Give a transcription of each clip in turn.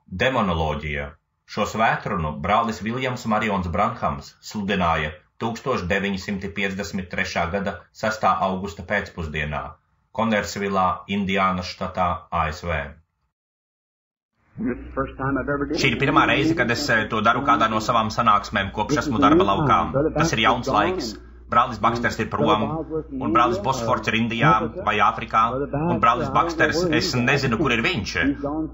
Demonoloģija. Šo svētrunu brālis Viljams Marions Branhams sludināja 1953. gada 6. augusta pēcpusdienā, Konnersvilā, Indiānas štatā, ASV. Šī ir pirmā reize, kad es to daru kādā no savām sanāksmēm, kopš esmu darba laukā. Tas ir jauns laiks. Brālis Baksters ir prom, un brālis Bosforts ir Indijā vai Āfrikā, un brālis Baksters, es nezinu, kur ir viņš.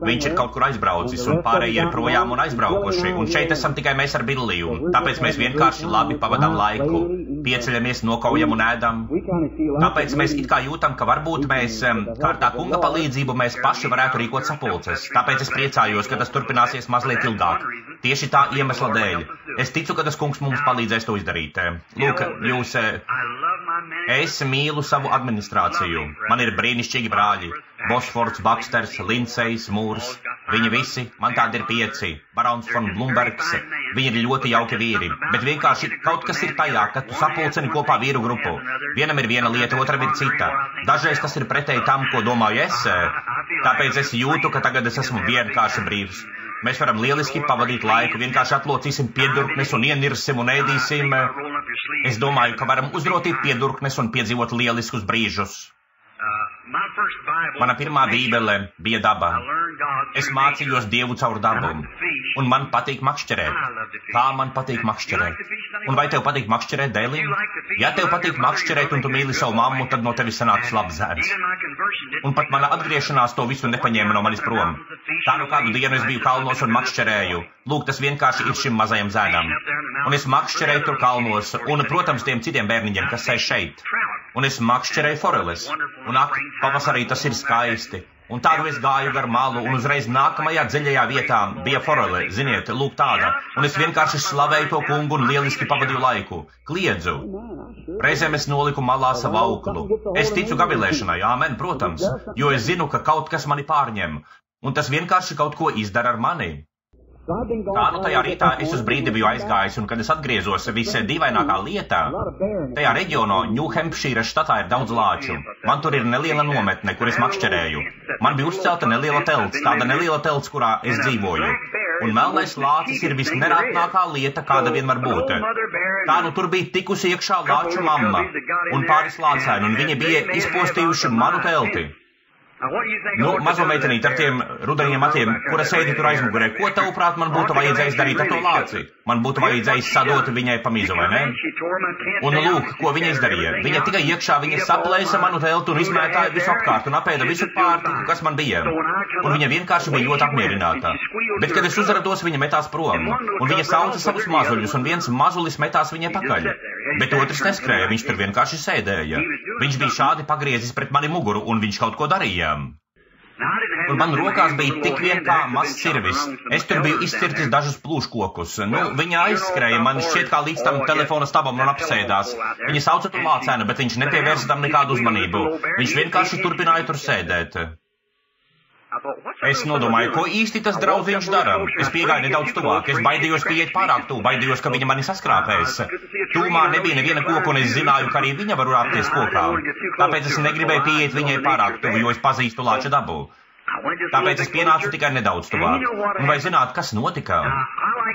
Viņš ir kaut kur aizbraucis, un pārējie ir projām un aizbraukuši, un šeit esam tikai mēs ar Billiju. Tāpēc mēs vienkārši labi pavadām laiku, pieceļamies, nokaujam un ēdam. Tāpēc mēs it kā jūtam, ka varbūt mēs, kā ar tā kunga palīdzību, mēs paši varētu rīkot sapulces. Tāpēc es priecājos, ka tas turpināsies mazliet ilgāk. Tieši tā iemesla dēļ. Es ticu, ka tas kungs mums palīdzēs to izdarīt. Lūk, es mīlu savu administrāciju. Man ir brīnišķīgi brāļi. Bosforts, Baksters, Lindsejs, Mūrs. Viņi visi, man tādi ir 5. Barons von Blumbergs. Viņi ir ļoti jauki vīri. Bet vienkārši kaut kas ir tajā, ka tu sapulceni kopā vīru grupu. Vienam ir viena lieta, otram ir cita. Dažreiz tas ir pretēji tam, ko domāju es. Tāpēc es jūtu, ka tagad es esmu vienkārši brīvs. Mēs varam lieliski pavadīt laiku, vienkārši atlocīsim piedurknes un ienirsim un ēdīsim. Es domāju, ka varam uzrotīt piedurknes un piedzīvot lieliskus brīžus. Mana pirmā bībele bija daba. Es mācījos Dievu caur dabu, un man patīk makšķerēt. Kā man patīk makšķerēt? Un vai tev patīk makšķerēt, Dēlī? Ja tev patīk makšķerēt un tu mīli savu mammu, tad no tevis sanāks labs zēns. Un pat mana atgriešanās to visu nepaņēma no manis prom. Tā nu kādu dienu es biju kalnos un makšķerēju. Lūk, tas vienkārši ir šim mazajam zēnam. Un es makšķerēju tur kalnos, un, protams, tiem citiem bērniņiem, kas sēž šeit. Un es makšķerēju foreles. Un ak, pavasarī tas ir skaisti. Un tādu es gāju gar malu, un uzreiz nākamajā dziļajā vietā bija forele, ziniet, lūk tāda. Un es vienkārši slavēju to kungu un lieliski pavadīju laiku. Kliedzu. Reizēm es noliku malā savu auklu. Es ticu gavilēšanai, āmen, protams, jo es zinu, ka kaut kas mani pārņem. Un tas vienkārši kaut ko izdara ar mani. Kā nu tajā rītā es uz brīdi biju aizgājis, un kad es atgriezos, visdīvainākā lietā, tajā reģionā, Ņūhempšīras štatā ir daudz lāču. Man tur ir neliela nometne, kur es makšķerēju. Man bija uzcelta neliela telts, tāda neliela telts, kurā es dzīvoju. Un melnais lācis ir visnerātnākā lieta, kāda vien var būt. Tā nu tur bija tikusi iekšā lāču mamma un pāris lācēni, un viņi bija izpostījuši manu telti. Nu, mazo meitenīti ar tiem rudeniem matiem, kura sēdi tur aizmugurē, ko tavuprāt man būtu vajadzējis darīt ar to lāci? Man būtu vajadzējis sadot viņai pa mizu, vai ne? Un lūk, ko viņa izdarīja. Viņa tikai iekšā, viņa saplēsa manu teltu un izmētāja visu apkārt un apēda visu pārtiku, kas man bija. Un viņa vienkārši bija ļoti apmierināta. Bet, kad es uzrados, viņa metās prom. Un viņa sauca savus mazuļus, un viens mazulis metās viņai pakaļ. Bet otrs neskrēja, viņš tur vienkārši sēdēja. Viņš bija šādi pagriezis pret mani muguru, un viņš kaut ko darīja. Un man rokās bija tik vien kā mazs cirvis. Es tur biju izcirtis dažus plūškokus. Nu, viņa aizskrēja, man šķiet kā līdz tam telefona stabam un apsēdās. Viņa sauca to lācēnu, bet viņš nepievērsa tam nekādu uzmanību. Viņš vienkārši turpināja tur sēdēt. Es nodomāju, ko īsti tas draudziņš dara. Es piegāju nedaudz tuvāk. Es baidījos pieiet pārāk tuvu, baidījos, ka viņa mani saskrāpēs. Tūmā nebija neviena koka, un es zināju, ka arī viņa var rāpties kokā. Tāpēc es negribēju pieiet viņai pārāk tuvu, jo es pazīstu lāča dabu. Tāpēc es pienācu tikai nedaudz tuvāk. Un vai zināt, kas notika?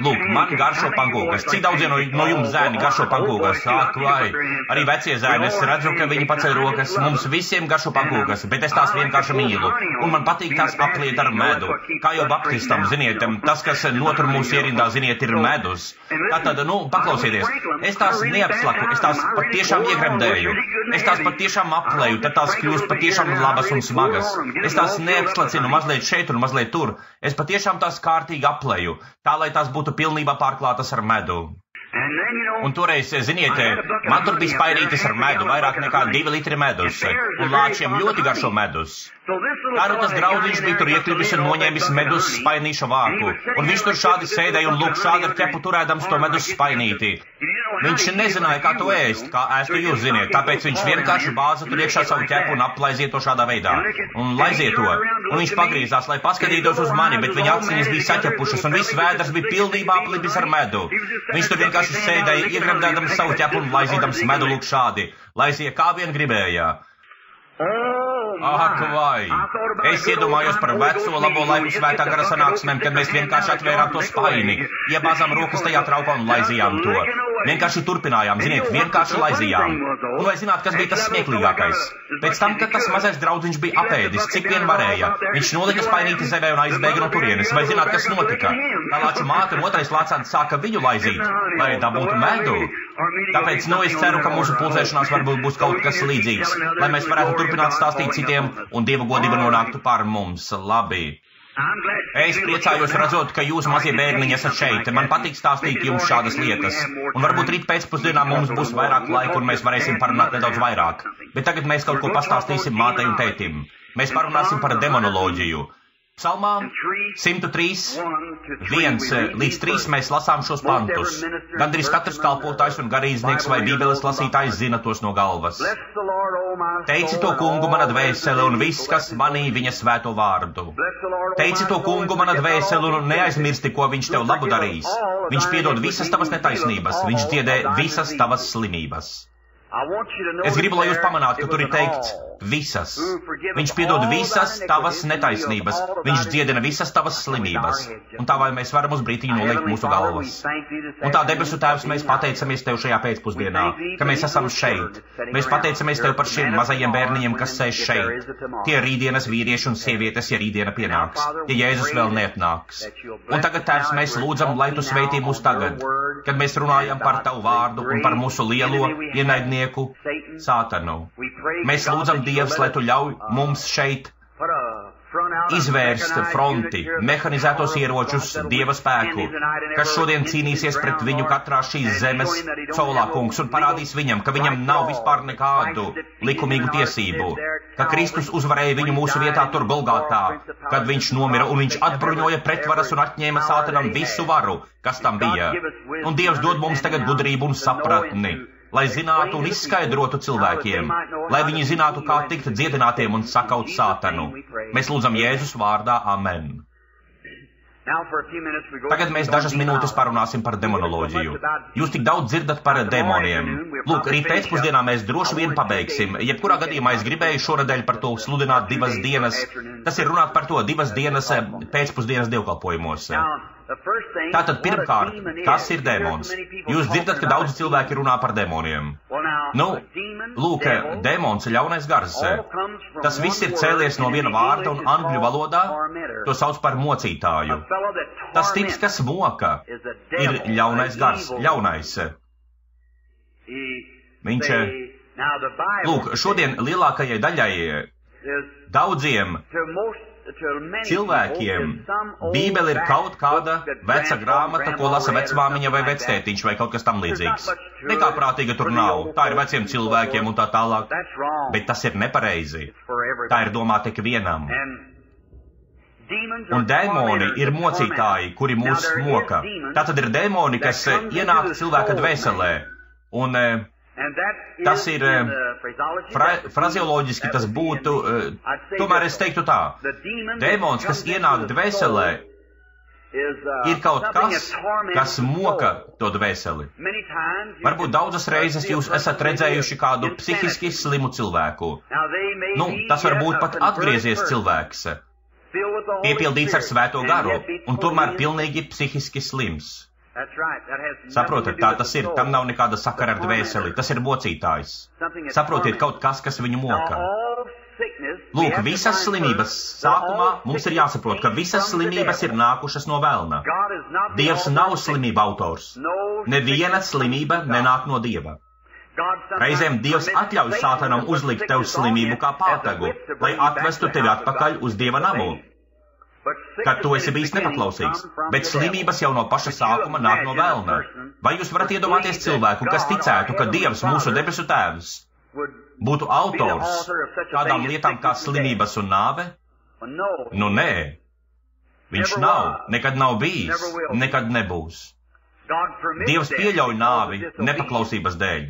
Lūk, man garšo pankūkas. Cik daudziem no jums zēni garšo pankūkas? Ak, vai? Arī vecie zēni, es redzu, ka viņi paceļ rokas. Mums visiem garšo pankūkas, bet es tās vienkārši mīlu. Un man patīk tās apliet ar medu. Kā jau baptistam, ziniet, tas, kas notur mūsu ierindā, ziniet, ir medus. Tātad, nu, paklausieties, es tās neapslaku, es tās patiešām iegremdēju. Es tās patiešām aplēju, tad tās kļūst patiešām labas un smagas. Es tās neapslacinu mazliet šeit un mazliet tur. Es patiešām tās kārtīgi aplēju, tā, lai tās būtu pilnībā pārklātas ar medu. Un toreiz, ziniet, man tur bija spainītis ar medu, vairāk nekā 2 litri medus, un lāčiem ļoti garšo medus. Tā nu tas draudziņš bija tur iekļuvis un noņēmis medus spainīša vāku, un viņš tur šādi sēdēja un lūk šādi ar ķepu turēdams to medus spainīti. Viņš nezināja, kā to ēst, kā ēstu jūs ziniet, tāpēc viņš vienkārši bāza tur iekšā savu ķepu un aplaiziet to šādā veidā. Un laiziet to. Un viņš pagriezās, lai paskatītos uz mani, bet viņa aciņas bija saķepušas un viss vēders bija pilnībā aplipis ar medu. Viņš tur vienkārši sēdēja, iegremdēdams savu ķepu un laizīdams medu lūk šādi. Laizīja kā vien gribēja. Ak, vai! Es iedomājos par veco labo laiku svētā gara sanāksmēm, kad mēs vienkārši atvērām to spaini, iebāzām rokas tajā traukā un laizījām to. Vienkārši turpinājām, ziniet, vienkārši laizījām. Un vai zināt, kas bija tas smieklīgākais? Pēc tam, kad tas mazais draudziņš bija apēdis, cik vien varēja, viņš nolika spainīti zemē un aizbēga no turienes. Vai zināt, kas notika? Tā lāču māte un otrais lācāns sāka viņu laizīt, lai dabūtu medu. Tāpēc, es ceru, ka mūsu pulcēšanās varbūt būs kaut kas līdzīgs, lai mēs varētu turpināt stāstīt citiem un Dieva godība nonāktu pār mums. Labi. Es priecājos redzot, ka jūs mazie bērniņi esat šeit. Man patīk stāstīt jums šādas lietas. Un varbūt rīt pēcpusdienā mums būs vairāk laika un mēs varēsim parunāt nedaudz vairāk. Bet tagad mēs kaut ko pastāstīsim mātei un tētim. Mēs parunāsim par demonoloģiju. Psalmā 103, 1 līdz 3 mēs lasām šos pantus. Gandrīz katrs kalpotājs un garīdznieks vai bībeles lasītājs zina tos no galvas. Teici to kungu mana dvēsele un viss, kas manī viņa svēto vārdu. Teici to kungu mana dvēsele un neaizmirsti, ko viņš tev labu darīs. Viņš piedod visas tavas netaisnības, viņš dziedē visas tavas slimības. Es gribu, lai jūs pamanātu, ka tur ir teikts visas. Viņš piedod visas tavas netaisnības. Viņš dziedina visas tavas slimības. Un tā vai mēs varam uz brītiņu nolikt mūsu galvas. Un tā debesu Tēvs, mēs pateicamies Tev šajā pēcpusdienā, ka mēs esam šeit. Mēs pateicamies Tev par šiem mazajiem bērniņiem, kas sēž šeit. Tie rītdienas vīrieši un sievietes, ja rītdiena pienāks, ja Jēzus vēl neatnāks. Un tagad, Tēvs, mēs lūdzam, lai Tu sveitī mūs tagad, kad mēs runājam par Tavu vārdu un par mūsu lielo ienaidnieku Sātanu. Mēs lūdzam Dievs, lai Tu ļauj mums šeit izvērst fronti, mehanizētos ieročus, Dieva spēku, kas šodien cīnīsies pret viņu katrā šīs zemes colā, kungs, un parādīs viņam, ka viņam nav vispār nekādu likumīgu tiesību, ka Kristus uzvarēja viņu mūsu vietā tur Golgātā, kad viņš nomira un viņš atbruņoja pretvaras un atņēma Sātanam visu varu, kas tam bija. Un Dievs dod mums tagad gudrību un sapratni, lai zinātu un izskaidrotu cilvēkiem, lai viņi zinātu, kā tikt dziedinātiem un sakaut Sātanu. Mēs lūdzam Jēzus vārdā. Amen. Tagad mēs dažas minūtes parunāsim par demonoloģiju. Jūs tik daudz dzirdat par demoniem. Lūk, rīt pēcpusdienā mēs droši vien pabeigsim. Jebkurā gadījumā es gribēju šonedēļ par to sludināt 2 dienas. Tas ir runāt par to 2 dienas pēcpusdienas dievkalpojumos. Tātad pirmkārt, kas ir demons? Jūs dzirdat, ka daudzi cilvēki runā par demoniem. Lūk, demons ir ļaunais gars. Tas viss ir cēlies no viena vārda un angļu valodā to sauc par mocītāju. Tas tips, kas moka, ir ļaunais gars, ļaunais. Viņš, lūk, šodien lielākajai daļai daudziem cilvēkiem Bībele ir kaut kāda veca grāmata, ko lasa vecmāmiņa vai vectētiņš vai kaut kas tam līdzīgs. Nekā prātīga tur nav. Tā ir veciem cilvēkiem un tā tālāk. Bet tas ir nepareizi. Tā ir domāta tik vienam. Un dēmoni ir mocītāji, kuri mūs moka. Tātad ir dēmoni, kas ienāk cilvēka dvēselē. Un tas ir frazeoloģiski, tas būtu, tomēr es teiktu tā, dēmons, kas ienāk dvēselē, ir kaut kas, kas moka to dvēseli. Varbūt daudzas reizes jūs esat redzējuši kādu psihiski slimu cilvēku. Tas var būt pat atgriezies cilvēks, piepildīts ar svēto garu, un tomēr pilnīgi psihiski slims. Saprotat, tā tas ir, tam nav nekāda sakara ar dvēseli, tas ir mocītājs. Saprotiet, kaut kas, kas viņu moka. Lūk, visas slimības sākumā mums ir jāsaprot, ka visas slimības ir nākušas no velna. Dievs nav slimība autors. Neviena slimība nenāk no Dieva. Reizēm Dievs atļauj Sātanam uzlikt tev slimību kā pātagu, lai atvestu tevi atpakaļ uz Dieva namu, kad tu esi bijis nepaklausīgs, bet slimības jau no paša sākuma nāk no velna. Vai jūs varat iedomāties cilvēku, kas ticētu, ka Dievs, mūsu debesu Tēvs, būtu autors tādām lietām kā slimības un nāve? Nē. Viņš nav, nekad nav bijis, nekad nebūs. Dievs pieļauj nāvi nepaklausības dēļ.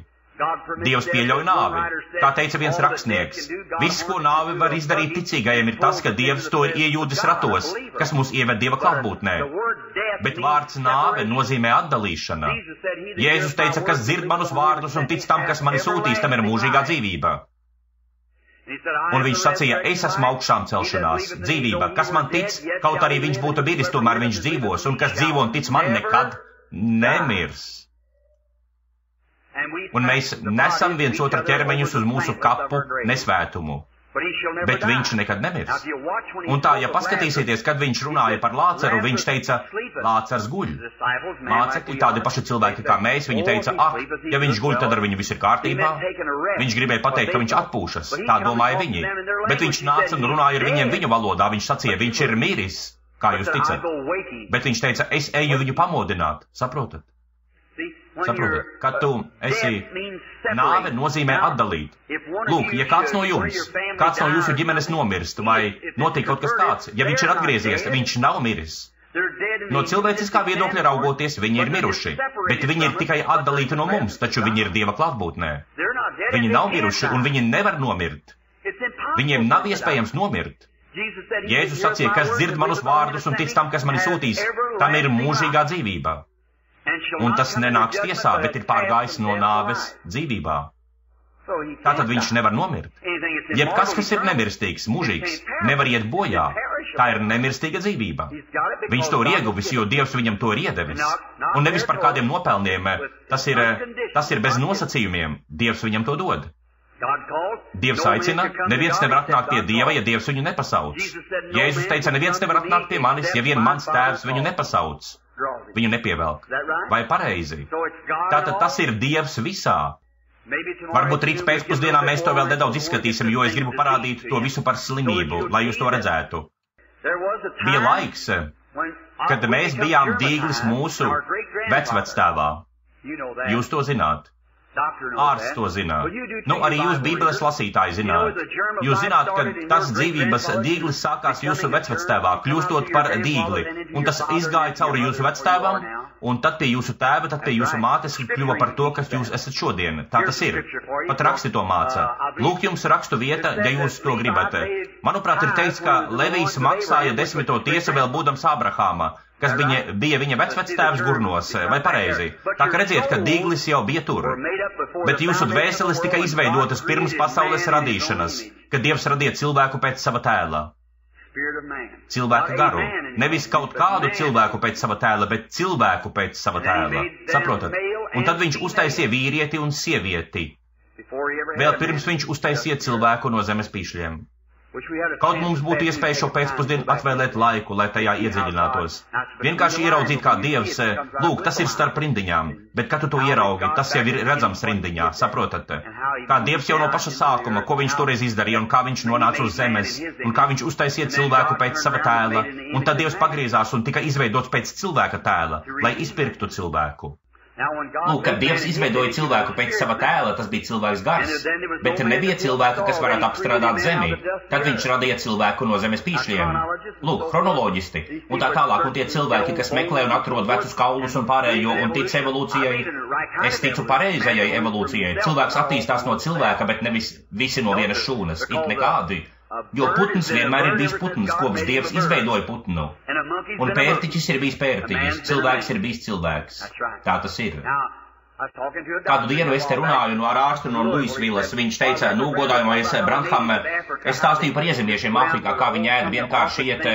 Dievs pieļauj nāvi. Kā teica viens rakstnieks, viss, ko nāvi var izdarīt ticīgajiem, ir tas, ka Dievs to ir iejūdis ratos, kas mūs ieved Dieva klātbūtnē. Bet vārds nāve nozīmē atdalīšana. Jēzus teica, kas dzird manus vārdus un tic tam, kas mani sūtīs, tam ir mūžīgā dzīvība. Un viņš sacīja, es esmu augšām celšanās, dzīvība, kas man tic, kaut arī viņš būtu miris, tomēr viņš dzīvos, un kas dzīvo un tic man nekad nemirs. Un mēs nesam viens otru ķermeņus uz mūsu kapu nesvētumu, bet viņš nekad nemirs. Un tā, ja paskatīsieties, kad viņš runāja par Lācaru, viņš teica, Lācars guļ. Mācekļi, tādi paši cilvēki kā mēs, viņi teica, ja viņš guļ, tad ar viņu viss ir kārtībā. Viņš gribēja pateikt, ka viņš atpūšas, tā domāja viņi. Bet viņš nāca un runāja ar viņiem viņu valodā, viņš sacīja, viņš ir miris, kā jūs ticat. Bet viņš teica, es eju viņu pamodināt, saprotat? Saprotat, kad tu esi nāve nozīmē atdalīt. Lūk, ja kāds no jūsu ģimenes nomirst, vai notiek kaut kas tāds, ja viņš ir atgriezies, viņš nav miris. No cilvēciskā viedokļa raugoties, viņi ir miruši, bet viņi ir tikai atdalīti no mums, taču viņi ir Dieva klātbūtnē. Viņi nav miruši un viņi nevar nomirt. Viņiem nav iespējams nomirt. Jēzus sacīja, kas dzird manus vārdus un tic tam, kas mani sūtīs, tam ir mūžīgā dzīvība. Un tas nenāks tiesā, bet ir pārgājis no nāves dzīvībā. Tātad viņš nevar nomirt. Jebkas, kas ir nemirstīgs, mūžīgs, nevar iet bojā. Tā ir nemirstīga dzīvība. Viņš to ir ieguvis, jo Dievs viņam to ir iedevis. Un nevis par kādiem nopelniem, tas ir bez nosacījumiem. Dievs viņam to dod. Dievs aicina, neviens nevar atnākt pie Dieva, ja Dievs viņu nepasauc. Jēzus teica, neviens nevar atnākt pie manis, ja vien mans tēvs viņu nepasauc. Viņu nepievelk. Vai pareizi? Tātad tas ir Dievs visā. Varbūt rīt pēcpusdienā mēs to vēl nedaudz izskatīsim, jo es gribu parādīt to visu par slimību, lai jūs to redzētu. Bija laiks, kad mēs bijām dīglis mūsu vecvectēvā. Jūs to zināt. Ārsts to zina. Nu, arī jūs Bībeles lasītāji zināt. Jūs zināt, ka tas dzīvības dīglis sākās jūsu vecvectēvā, kļūstot par dīgli. Un tas izgāja cauri jūsu vectēvam, un tad pie jūsu tēva, tad pie jūsu mātes kļuva par to, kas jūs esat šodien. Tā tas ir. Pat raksti to māca. Lūk jums rakstu vieta, ja jūs to gribat. Manuprāt, ir teikts, ka Levijs maksāja 10. tiesu vēl būdams Ābrahāma, kas bija viņa vecvectēvs Gurnos, vai pareizi. Tā ka redziet, ka dīglis jau bija tur. Bet jūsu dvēseles tika izveidotas pirms pasaules radīšanas, kad Dievs radīja cilvēku pēc sava tēla. Cilvēka garu. Nevis kaut kādu cilvēku pēc sava tēla, bet cilvēku pēc sava tēla. Saprotat? Un tad viņš uztaisīja vīrieti un sievieti. Vēl pirms viņš uztaisīja cilvēku no zemes pīšļiem. Kaut mums būtu iespēja šo pēcpusdienu atvēlēt laiku, lai tajā iedziļinātos. Vienkārši ieraudzīt, kā Dievs, lūk, tas ir starp rindiņām, bet kad tu to ieraugi, tas jau ir redzams rindiņā, saprotat? Kā Dievs jau no paša sākuma, ko viņš toreiz izdarīja un kā viņš nonāca uz zemes, un kā viņš uztaisīja cilvēku pēc sava tēla, un tad Dievs pagriezās un tika izveidots pēc cilvēka tēla, lai izpirktu cilvēku. Lūk, kad Dievs izveidoja cilvēku pēc sava tēla, tas bija cilvēks gars, bet nebija cilvēka, kas varētu apstrādāt zemi. Tad viņš radīja cilvēku no zemes pīšļiem. Lūk, chronoloģisti, un tā tālāk, un tie cilvēki, kas meklē un atrod vecus kaulus un pārējo un tic evolūcijai. Es ticu pareizajai evolūcijai. Cilvēks attīstās no cilvēka, bet nevis visi no vienas šūnas, it nekādi. Jo putns vienmēr ir bijis putns, kopš Dievs izveidoja putnu. Un pērtiķis ir bijis pērtiķis, cilvēks ir bijis cilvēks. Tā tas ir. Kādu dienu es te runāju ar ārstu no Luisvilas, viņš teica, nu, godājumais Branham, es stāstīju par iezemiešiem Āfrikā, kā viņi ēd, vienkārši iet,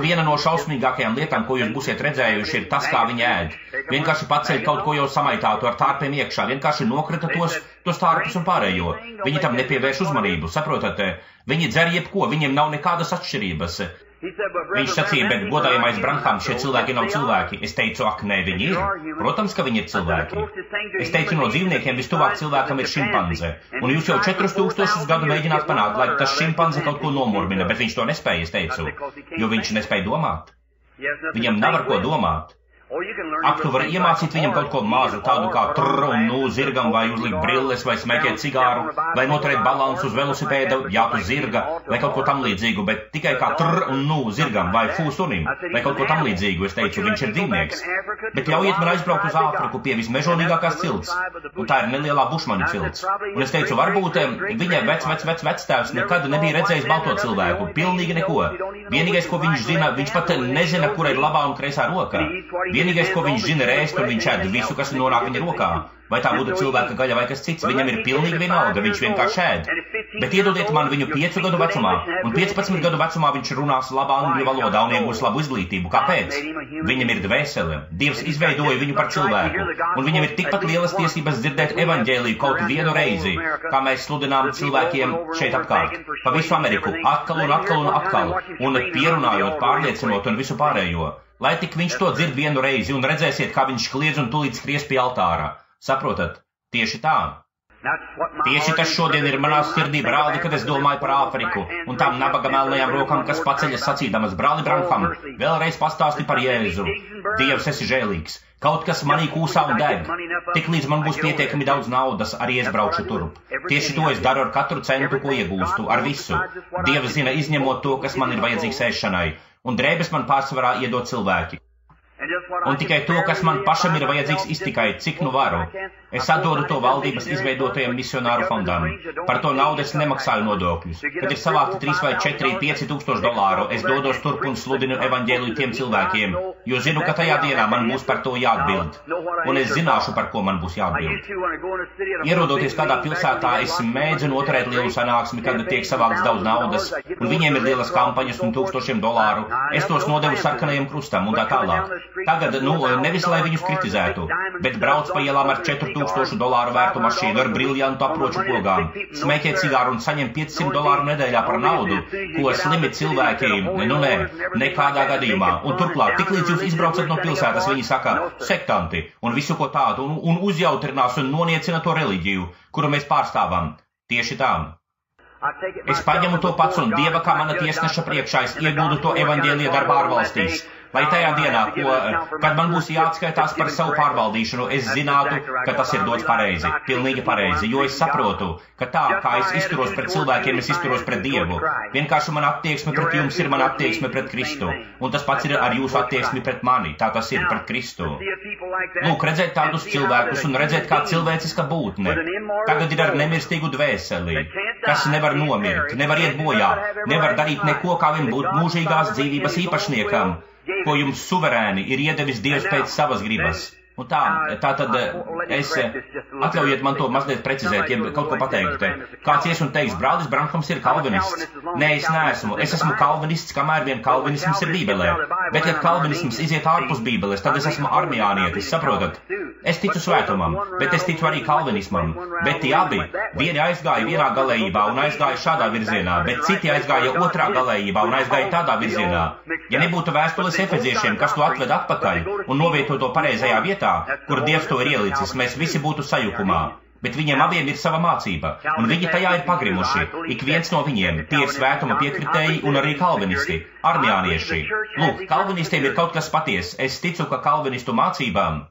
viena no šausmīgākajām lietām, ko jūs būsiet redzējuši, ir tas, kā viņi ēd. Vienkārši paceļ kaut ko jau samaitātu ar tārpiem iekšā, vienkārši nokrita tos tārpus un pārējo. Viņi tam nepievērš uzmanību, saprotat? Viņi dzer jebko, viņiem nav nekādas atšķirības. Viņš sacīja, bet godājamais Branham, šie cilvēki nav cilvēki. Es teicu, ak, nē, viņi ir. Protams, ka viņi ir cilvēki. Es teicu, no dzīvniekiem vistuvāk cilvēkam ir šimpanze. Un jūs jau 4000 gadu mēģināt panākt, lai tas šimpanze kaut ko nomurmina, bet viņš to nespēja, es teicu. Jo viņš nespēja domāt. Viņam nav ar ko domāt. Ak, tu vari iemācīt viņam kaut ko mazu, tādu kā trrr un nu zirgam, vai uzlikt brilles, vai smēķēt cigāru, vai noturēt balansu uz velosipēda, jātu zirga, vai kaut ko tam līdzīgu, bet tikai kā trrr un nu zirgam, vai fū sunim, vai kaut ko tam līdzīgu, es teicu, viņš ir dzīvnieks. Bet ļaujiet man aizbraukt uz Āfriku pie vismežonīgākās cilts, un tā ir nelielā bušmaņu cilts. Un es teicu, varbūt viņa vectēvs nekad nebija redzējis balto cilvēku, pilnīgi neko. Vienīgais, ko viņš zina, viņš pat nezina, kura ir labā un kreisā roka. Vienīgais, ko viņš zina, ir ēst, un viņš ēd visu, kas nonāk viņa rokā. Vai tā būtu cilvēka gaļa vai kas cits, viņam ir pilnīgi vienalga, viņš vienkārši ēd. Bet iedodiet man viņu 5 gadu vecumā, un 15 gadu vecumā viņš runās labā angļu valodā un iegūs labu izglītību. Kāpēc? Viņam ir dvēsele. Dievs izveidoja viņu par cilvēku, un viņam ir tikpat lielas tiesības dzirdēt evaņģēliju kaut vienu reizi, kā mēs sludinām cilvēkiem šeit apkārt, pa visu Ameriku, atkal un atkal un atkal, un pierunājot, pārliecinot un visu pārējo. Lai tik viņš to dzird vienu reizi, un redzēsiet, kā viņš kliedz un tūlīt skries pie altāra. Saprotat? Tieši tā. Tieši tas šodien ir manā sirdī, brāli, kad es domāju par Āfriku un tām nabaga melnajām rokām, kas paceļas sacīdamas, brāli Branham, vēlreiz pastāsti par Jēzu. Dievs, esi žēlīgs. Kaut kas manī kūsā un deg. Tik līdz man būs pietiekami daudz naudas, arī es braukšu turp. Tieši to es daru ar katru centu, ko iegūstu, ar visu. Dievs zina, izņemot to, kas man ir vajadzīgs ēšanai, un drēbes man pārsvarā iedod cilvēki. Un tikai to, kas man pašam ir vajadzīgs iztikai, cik nu varu. Es atdodu to valdības izveidotajam misionāru fondam. Par to naudu es nemaksāju nodokļus. Kad ir savākti 3 vai 4, 5 tūkstoši dolāru, es dodos turp un sludinu evaņģēliju tiem cilvēkiem, jo zinu, ka tajā dienā man būs par to jāatbild. Un es zināšu, par ko man būs jāatbild. Ierodoties kādā pilsētā, es mēģinu noturēt lielu sanāksmi, kad tiek savākts daudz naudas, un viņiem ir lielas kampaņas un tūkstošiem dolāru. Es tos nodevu sarkanajam krustam un tā tālāk. Tagad, nevis lai viņus kritizētu, bet brauc pa ielām ar $4000 vērtu mašīnu ar briljantu aproču pogām, smēķē cigāru un saņem $500 nedēļā par naudu, ko slimi cilvēki, nekādā gadījumā. Un turklāt, tiklīdz jūs izbraucat no pilsētas, viņi saka, sektanti, un visu ko tādu, un uzjautrinās un noniecina to reliģiju, kuru mēs pārstāvam. Tieši tā. Es paņemu to pats un Dieva kā mana tiesneša priekšā es iegūdu to evaņģēlija darbā ārvalstīs. Lai tajā dienā, kad man būs jāatskaitās par savu pārvaldīšanu, es zinātu, ka tas ir dots pareizi, pilnīgi pareizi, jo es saprotu, ka tā, kā es izturos pret cilvēkiem, es izturos pret Dievu. Vienkārši man attieksme pret jums ir man attieksme pret Kristu, un tas pats ir ar jūsu attieksmi pret mani, tā tas ir pret Kristu. Lūk, redzēt tādus cilvēkus un redzēt kā cilvēciska būtne. Tagad ir ar nemirstīgu dvēseli, kas nevar nomirt, nevar iet bojā, nevar darīt neko, kā vien būt mūžīgās dzīvības īpašniekam, ko jums suverēni ir iedevis Dievs pēc savas gribas. Un tā tad atļaujiet man to mazliet precizēt, ja kaut ko pateikt. Kāds ies un teiks, brālis Branhams ir kalvinists. Nē, es neesmu. Es esmu kalvinists, kamēr vien kalvinisms ir Bībelē. Bet, kad kalvinisms iziet ārpus Bībeles, tad es esmu armijānietis, saprotat? Es ticu svētumam, bet es ticu arī kalvinismam. Bet tie abi, vieni aizgāja vienā galējībā un aizgāja šādā virzienā, bet citi aizgāja otrā galējībā un aizgāja tādā virzienā. Ja nebūtu vēstules efeziešiem, kas to atved atpakaļ un novieto to pareizajā vietā, kur Dievs to ir ielicis, mēs visi būtu sajukumā. Bet viņiem abiem ir sava mācība, un viņi tajā ir pagrimuši. Ik viens no viņiem, tie ir svētuma piekritēji un arī kalvinisti, armijānieši. Lūk, kalvinistiem ir kaut kas paties. Es ticu, ka kalvinistu mācībām,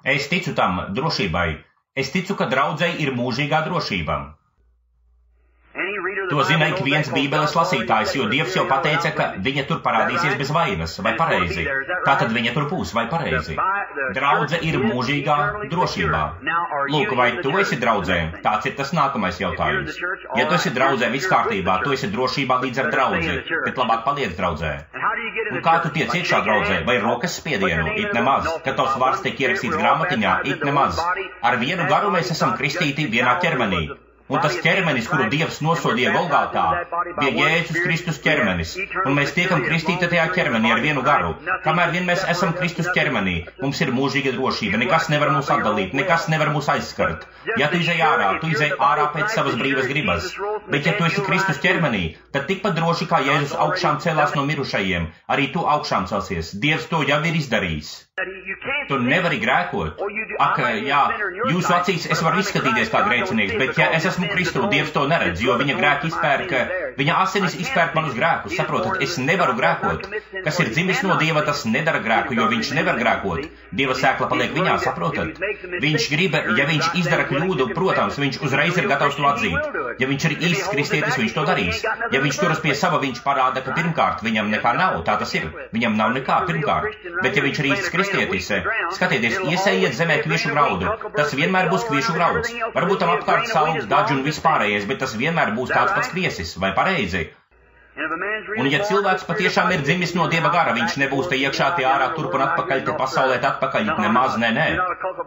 es ticu tam drošībai. Es ticu, ka draudzei ir mūžīgā drošība. To zina ik viens Bībeles lasītājs, jo Dievs jau pateica, ka viņa tur parādīsies bez vainas, vai pareizi. Tātad viņa tur būs, vai pareizi. Draudze ir mūžīgā drošībā. Lūk, vai tu esi draudzē? Tāds ir tas nākamais jautājums. Ja tu esi draudzē viss kārtībā, tu esi drošībā līdz ar draudzi, bet labāk paliec draudzē. Un kā tu tiec iekšā draudzē? Vai rokas spiedienu? It nemaz. Kad tavs vārds tiek ierakstīts grāmatiņā? It nemaz. Ar vienu garu mēs esam kristīti vienā ķermenī. Un tas ķermenis, kuru Dievs nosodīja Golgātā, bija Jēzus Kristus ķermenis, un mēs tiekam kristīti tajā ķermenī ar vienu garu. Kamēr vien mēs esam Kristus ķermenī, mums ir mūžīga drošība, nekas nevar mūs atdalīt, nekas nevar mūs aizskart. Ja tu izej ārā, tu izej ārā pēc savas brīvas gribas, bet ja tu esi Kristus ķermenī, tad tikpat droši kā Jēzus augšām celās no mirušajiem, arī tu augšām celsies. Dievs to jau ir izdarījis. Tu nevari grēkot. Ak, jā, jūsu acīs es varu izskatīties kā grēcinieks, bet ja es esmu Kristu, Dievs to neredz, jo viņa grēki viņa asinis izpērk manus grēkus. Saprotat, es nevaru grēkot. Kas ir dzimis no Dieva, tas nedara grēku, jo viņš nevar grēkot. Dieva sēkla paliek viņā, saprotat? Viņš grib, ja viņš izdara kļūdu, protams, viņš uzreiz ir gatavs to atzīt. Ja viņš ir īsts kristietis, viņš to darīs. Ja viņš turas pie sava, viņš parāda, ka pirmkārt viņam nekā nav, tā tas ir. Viņam nav nekā pirmkārt. Bet ja viņš ir īsts kristietis, skatieties, iesējiet zemē kviešu graudu. Tas vienmēr būs kviešu grauds. Varbūt tam apkārt saugs, daži un vispārējais, bet tas vienmēr būs tāds pats kviesis, vai pareizi? Un ja cilvēks patiešām ir dzimis no Dieva gara, viņš nebūs te iekšā, te ārā, turp un atpakaļ, te pasaulē, te atpakaļ, nemaz, nē.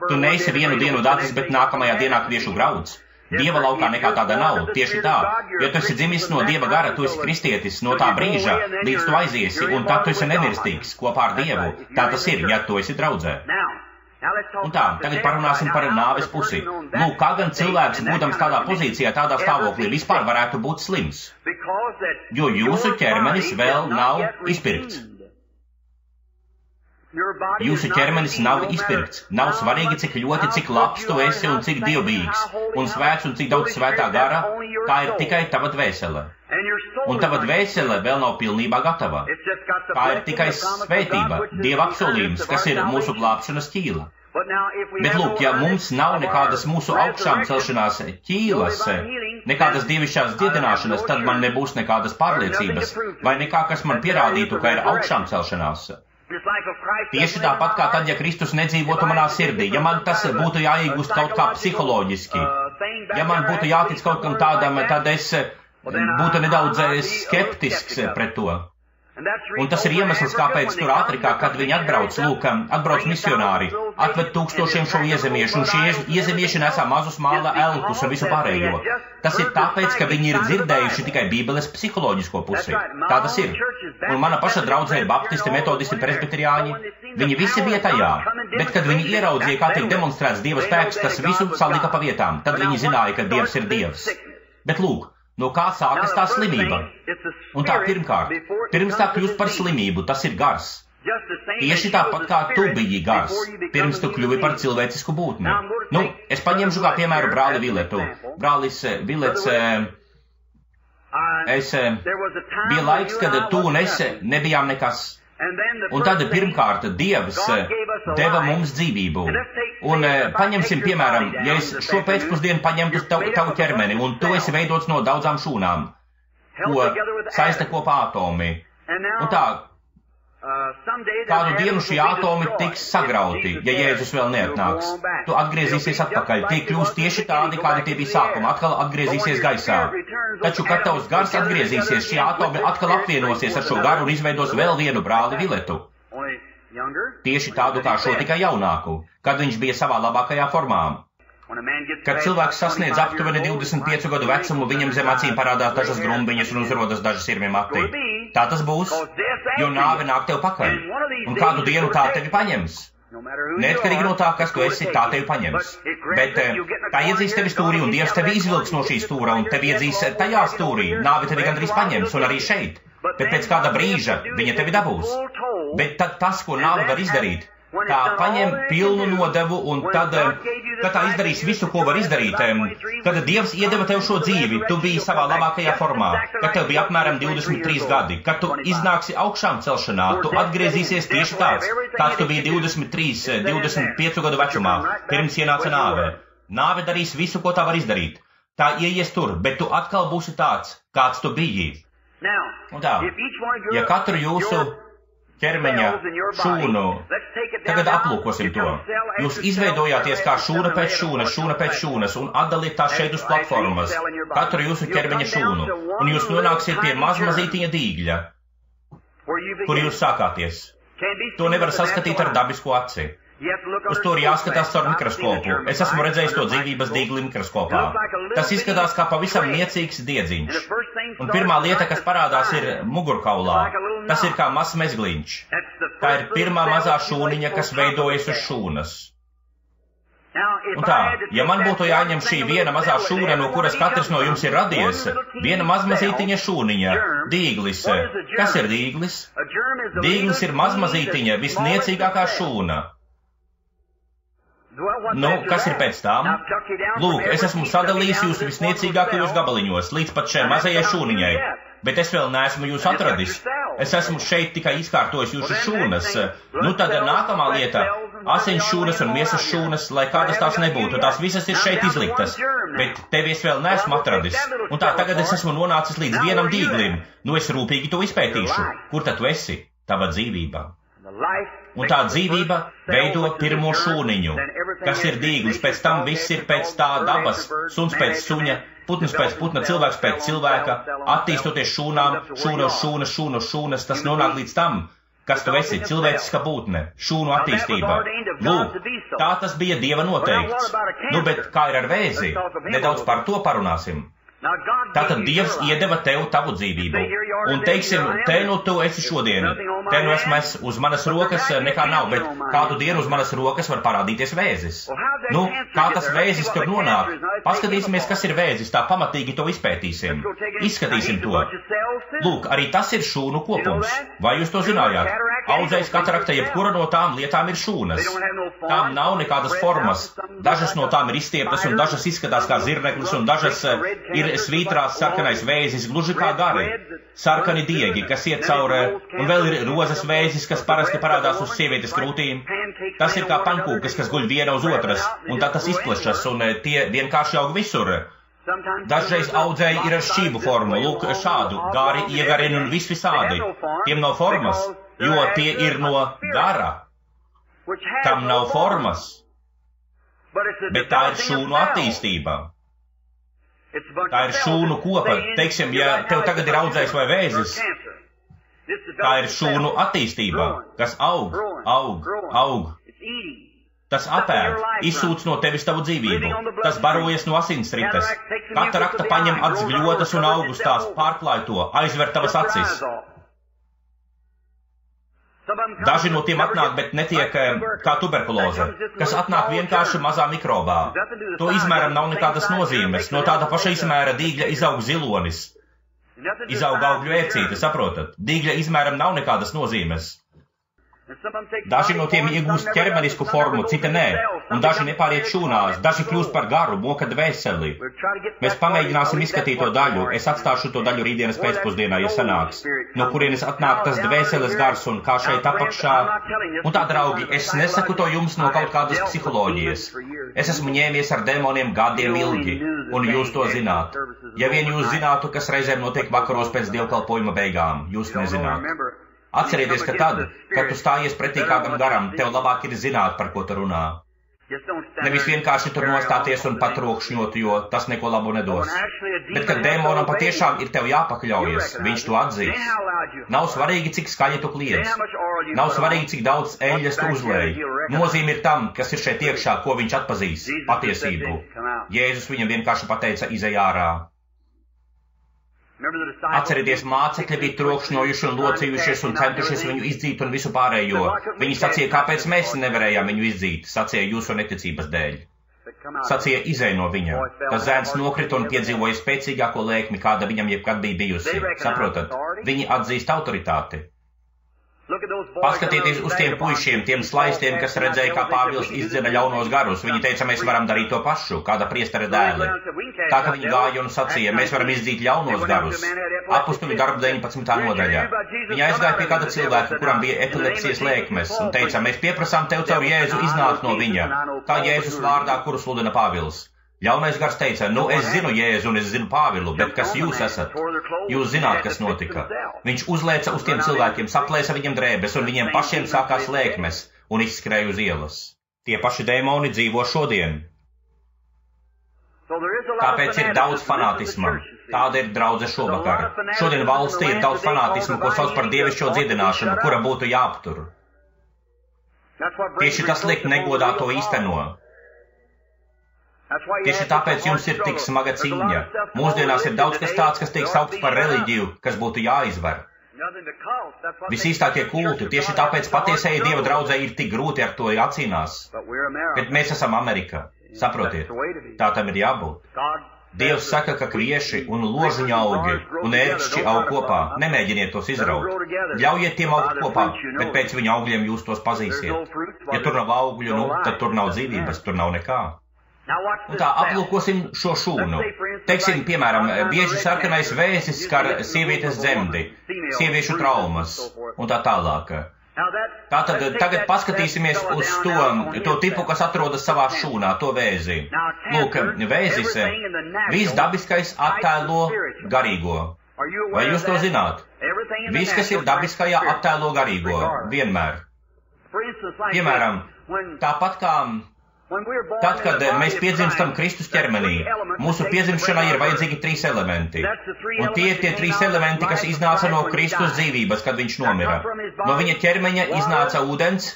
Tu neesi vienu dienu dācis, bet nākamajā dienā kviešu grauds. Dieva laukā nekā tāda nav, tieši tā. Ja tu esi dzimis no Dieva gara, tu esi kristietis no tā brīža, līdz tu aiziesi, un tad tu esi nemirstīgs kopā ar Dievu. Tā tas ir, ja tu esi draudzē. Un tā, tagad parunāsim par nāves pusi. Lūk, kā gan cilvēks, būdams tādā pozīcijā, tādā stāvoklī, vispār varētu būt slims? Jo jūsu ķermenis vēl nav izpirkts. Jūsu ķermenis nav izpirkts. Nav svarīgi, cik ļoti, cik labs tu esi un cik dievbijīgs un svēts un cik daudz svētā gara, tā ir tikai tava dvēsele. Un tava dvēsele vēl nav pilnībā gatava. Tā ir tikai svētība, Dieva apsolījums, kas ir mūsu glābšanas ķīla. Bet lūk, ja mums nav nekādas mūsu augšām celšanās ķīlas, nekādas dievišķās dziedināšanas, tad man nebūs nekādas pārliecības vai nekā, kas man pierādītu, ka ir augšām celšanās. Tieši tāpat kā tad, ja Kristus nedzīvotu manā sirdī, ja man tas būtu jāiegūst kaut kā psiholoģiski, ja man būtu jātic kaut kam tādam, tad es būtu nedaudz skeptisks pret to. Un tas ir iemesls, kāpēc tur Āfrikā, kad viņi atbrauc misionāri, atved tūkstošiem šo iezemiešu, un šie iezemieši nesā mazus māla elkus un visu pārējo. Tas ir tāpēc, ka viņi ir dzirdējuši tikai Bībeles psiholoģisko pusi. Tā tas ir. Un mana paša draudzē ir baptisti, metodisti, presbiteriāņi. Viņi visi bija tajā, bet kad viņi ieraudzīja, kā tiek demonstrēts Dieva spēks, tas visu salika pa vietām. Tad viņi zināja, ka Dievs ir Dievs. Bet lūk, no kā sākas tā slimība? Un tā pirmkārt, pirms tā kļūst par slimību, tas ir gars. Tieši tāpat kā tu biji gars, pirms tu kļuvi par cilvēcisku būtni. Nu, es paņemšu kā piemēru brāli Viletu. Brālis Vilets, bija laiks, kad tu un es nebijām nekas. Un tad pirmkārt Dievs deva mums dzīvību. Un paņemsim, piemēram, ja es šo pēcpusdienu paņemtu tavu ķermeni, un tu esi veidots no daudzām šūnām, ko saista kopā atomi. Un tā, kādu dienu šie atomi tiks sagrauti, ja Jēzus vēl neatnāks. Tu atgriezīsies atpakaļ, tie kļūs tieši tādi, kādi tie bija sākumā, atkal atgriezīsies gaisā. Taču, kad tavs gars atgriezīsies, šie atomi atkal apvienosies ar šo garu un izveidos vēl vienu brāli Viletu. Tieši tādu kā šo, tikai jaunāku, kad viņš bija savā labākajā formā. Kad cilvēks sasniedz aptuveni 25 gadu vecumu, viņam zem acīm parādās dažas grumbiņas un uzrodas daži sirmi mati. Tā tas būs, jo nāve nāk tev pakaļ, un kādu dienu tā tevi paņems. Neatkarīgi no tā, kas tu esi, tā tevi paņems. Bet tā iedzīs tevi stūrī, un Dievs tevi izvilks no šī stūra, un tevi iedzīs tajā stūrī. Nāve tevi gandrīz paņems, un arī šeit. Bet pēc kāda brīža viņa tevi dabūs. Bet tad tas, ko nāve var izdarīt, tā paņem pilnu nodevu, un tad, kad tā izdarīs visu, ko var izdarīt, kad Dievs iedeva tev šo dzīvi, tu biji savā labākajā formā, kad tev bija apmēram 23 gadi, kad tu iznāksi augšām celšanā, tu atgriezīsies tieši tāds, kāds tu biji 23, 25 gadu vecumā, pirms ienāca nāve. Nāve darīs visu, ko tā var izdarīt. Tā ieies tur, bet tu atkal būsi tāds, kāds tu biji. Un tā, ja katru jūsu ķermeņa šūnu, tagad aplūkosim to. Jūs izveidojāties kā šūna pēc šūnas, un atdaliet tās šeit uz platformas, katru jūsu ķermeņa šūnu, un jūs nonāksiet pie mazmazītiņa dīgļa, kur jūs sākāties. To nevar saskatīt ar dabisko aci. Uz to ir jāskatās caur mikroskopu. Es esmu redzējis to dzīvības dīgli mikroskopā. Tas izskatās kā pavisam niecīgs diedziņš. Un pirmā lieta, kas parādās, ir mugurkaulā. Tas ir kā mazs mezgliņš. Tā ir pirmā mazā šūniņa, kas veidojas uz šūnas. Un tā, ja man būtu jāņem šī viena mazā šūna, no kuras katrs no jums ir radies, viena mazmazītiņa šūniņa, dīglis. Kas ir dīglis? Dīglis ir mazmazītiņa, visniecīgākā šūna. Nu, kas ir pēc tām? Lūk, es esmu sadalījis jūs visniecīgākajos gabaliņos, līdz pat šai mazajai šūniņai, bet es vēl neesmu jūs atradis. Es esmu šeit tikai izkārtojis jūsu šūnas. Nu, tad nākamā lieta - asiņu šūnas un miesas šūnas, lai kādas tās nebūtu, tās visas ir šeit izliktas, bet tevi es vēl neesmu atradis. Un tā, tagad es esmu nonācis līdz vienam dīglim. Nu, es rūpīgi to izpētīšu. Kur tad tu esi? Tava dzīvība. Un tā dzīvība veido pirmo šūniņu, kas ir dīglis, pēc tam viss ir pēc tā dabas, suns pēc suņa, Putns pēc putna, cilvēks pēc cilvēka, attīstoties šūnām, šūnas, tas nonāk līdz tam, kas tu esi, cilvēciska būtne, šūnu attīstība. Lūk, tā tas bija Dieva noteikts. Nu, bet kā ir ar vēzi? Nedaudz par to parunāsim. Tātad Dievs iedeva tev tavu dzīvību. Un teiksim, te nu tu esi šodien, te nu esmu uz manas rokas nekā nav, bet kādu dienu uz manas rokas var parādīties vēzis. Nu, kā tas vēzis tur nonāk? Paskatīsimies, kas ir vēzis, tā pamatīgi to izpētīsim. Izskatīsim to. Lūk, arī tas ir šūnu kopums. Vai jūs to zinājāt? Audzējs katarakta, jebkura no tām lietām ir šūnas. Tām nav nekādas formas. Dažas no tām ir izstieptas un dažas izskatās kā zirneklis un dažas ir svītrās sarkanais vēzis, gluži kā gari. Sarkani diegi, kas iet cauri, un vēl ir rozes vēzis, kas parasti parādās uz sievietes krūtīm. Tas ir kā pankūkas, kas guļ viena uz otras, un tā tas izplešas, un tie vienkārši aug visur. Dažreiz audzēji ir ar šķību formu, lūk, šādu, gari, iegarini un visādi. Tiem nav formas, jo tie ir no gara. Tam nav formas, bet tā ir šūnu attīstība. Tā ir šūnu kopa. Teiksim, ja tev tagad ir audzējs vai vēzis, tā ir šūnu attīstība, kas aug. Tas apēd, izsūc no tevis tavu dzīvību. Tas barojas no asinsrites. Katarakta paņem acis gļotas un augus tās, pārklāj to, aizver tavas acis. Daži no tiem atnāk, bet netiek kā tuberkuloze, kas atnāk vienkārši mazā mikrobā. To izmēram nav nekādas nozīmes. No tāda paša izmēra dīgļa izaug zilonis. Izaug augļu ērcīte, saprotat? Dīgļa izmēram nav nekādas nozīmes. Daži no tiem iegūst ķermenisku formu, citi nē, un daži nepāriet šūnās, daži kļūst par garu, moka dvēseli. Mēs pamēģināsim izskatīt to daļu, es atstāšu to daļu rītdienas pēcpusdienā, ja sanāks. No kurienes atnāk tas dvēseles gars un kā šeit apakšā. Un tā, draugi, es nesaku to jums no kaut kādas psiholoģijas. Es esmu ņēmies ar demoniem gadiem ilgi, un jūs to zināt. Ja vien jūs zinātu, kas reizēm notiek vakaros pēc dievkalpojuma beigām, jūs nezināt. Atcerieties, ka tad, kad tu stājies pretī kādam garam, tev labāk ir zināt, par ko tu runā. Nevis vienkārši tur nostāties un patrokšņot, jo tas neko labu nedos. Bet, kad dēmonam patiešām ir tev jāpakļaujas, viņš to atzīs. Nav svarīgi, cik skaļi tu kliedz. Nav svarīgi, cik daudz eļļas tu uzlēji. Nozīme ir tam, kas ir šeit iekšā, ko viņš atpazīs - patiesību. Jēzus viņam vienkārši pateica, izej ārā. Atcerieties, mācekļi bija trokšņojuši un locījušies un centušies viņu izdzīt un visu pārējo. Viņi sacīja, kāpēc mēs nevarējām viņu izdzīt, sacīja jūsu neticības dēļ. Sacīja, izej no viņa. Tas zēns nokrita un piedzīvoja spēcīgāko lēkmi, kāda viņam jebkad bija bijusi. Saprotat, viņi atzīst autoritāti. Paskatieties uz tiem puišiem, tiem slaistiem, kas redzēja, kā Pāvils izdzena ļaunos garus. Viņi teica, mēs varam darīt to pašu, kāda priestera dēli. Tā, ka viņi gāja un sacīja, mēs varam izdzīt ļaunos garus. Apustuļu darbu 19. nodaļā. Viņi aizgāja pie kāda cilvēka, kuram bija epilepsijas lēkmes, un teica, mēs pieprasām tev caur Jēzu iznākt no viņa, kā Jēzus vārdā, kuru sludina Pāvils. Ļaunais gars teica, nu es zinu Jēzu un es zinu Pāvilu, bet kas jūs esat? Jūs zināt, kas notika. Viņš uzlēca uz tiem cilvēkiem, saplēsa viņiem drēbes un viņiem pašiem sākās lēkmes un izskrēja uz ielas. Tie paši dēmoni dzīvo šodien. Tāpēc ir daudz fanātisma. Tāda ir draudze šovakar. Šodien valstī ir daudz fanātismu, ko sauc par dievišķo dziedināšanu, kura būtu jāaptur. Tieši tas liek negodā to īsteno. Tieši tāpēc jums ir tik smaga cīņa. Mūsdienās ir daudz kas tāds, kas tiek saukts par reliģiju, kas būtu jāizvar. Visīstākie kulti, tieši tāpēc patiesēji Dieva draudzē ir tik grūti ar to jācīnās. Bet mēs esam Amerika. Saprotiet, tā tam ir jābūt. Dievs saka, ka kvieši un ložiņa augi un ērkšķi aug kopā. Nemēģiniet tos izraut. Ļaujiet tiem augt kopā, bet pēc viņa augļiem jūs tos pazīsiet. Ja tur nav augļu, nu, tad tur nav dzīvības, tur nav nekā. Un tā aplūkosim šo šūnu. Teiksim, piemēram, bieži sarkanais vēzis skar sievietes dzemdi, sieviešu traumas un tā tālāk. Tātad tagad paskatīsimies uz to tipu, kas atrodas savā šūnā, to vēzi. Lūk, vēzis, viss dabiskais attēlo garīgo. Vai jūs to zināt? Viss, kas ir dabiskajā, attēlo garīgo. Vienmēr. Piemēram, tāpat kā Tad, kad mēs piedzimstam Kristus ķermenī, mūsu piedzimšanai ir vajadzīgi 3 elementi. Un tie ir tie 3 elementi, kas iznāca no Kristus dzīvības, kad viņš nomira. No viņa ķermeņa iznāca ūdens,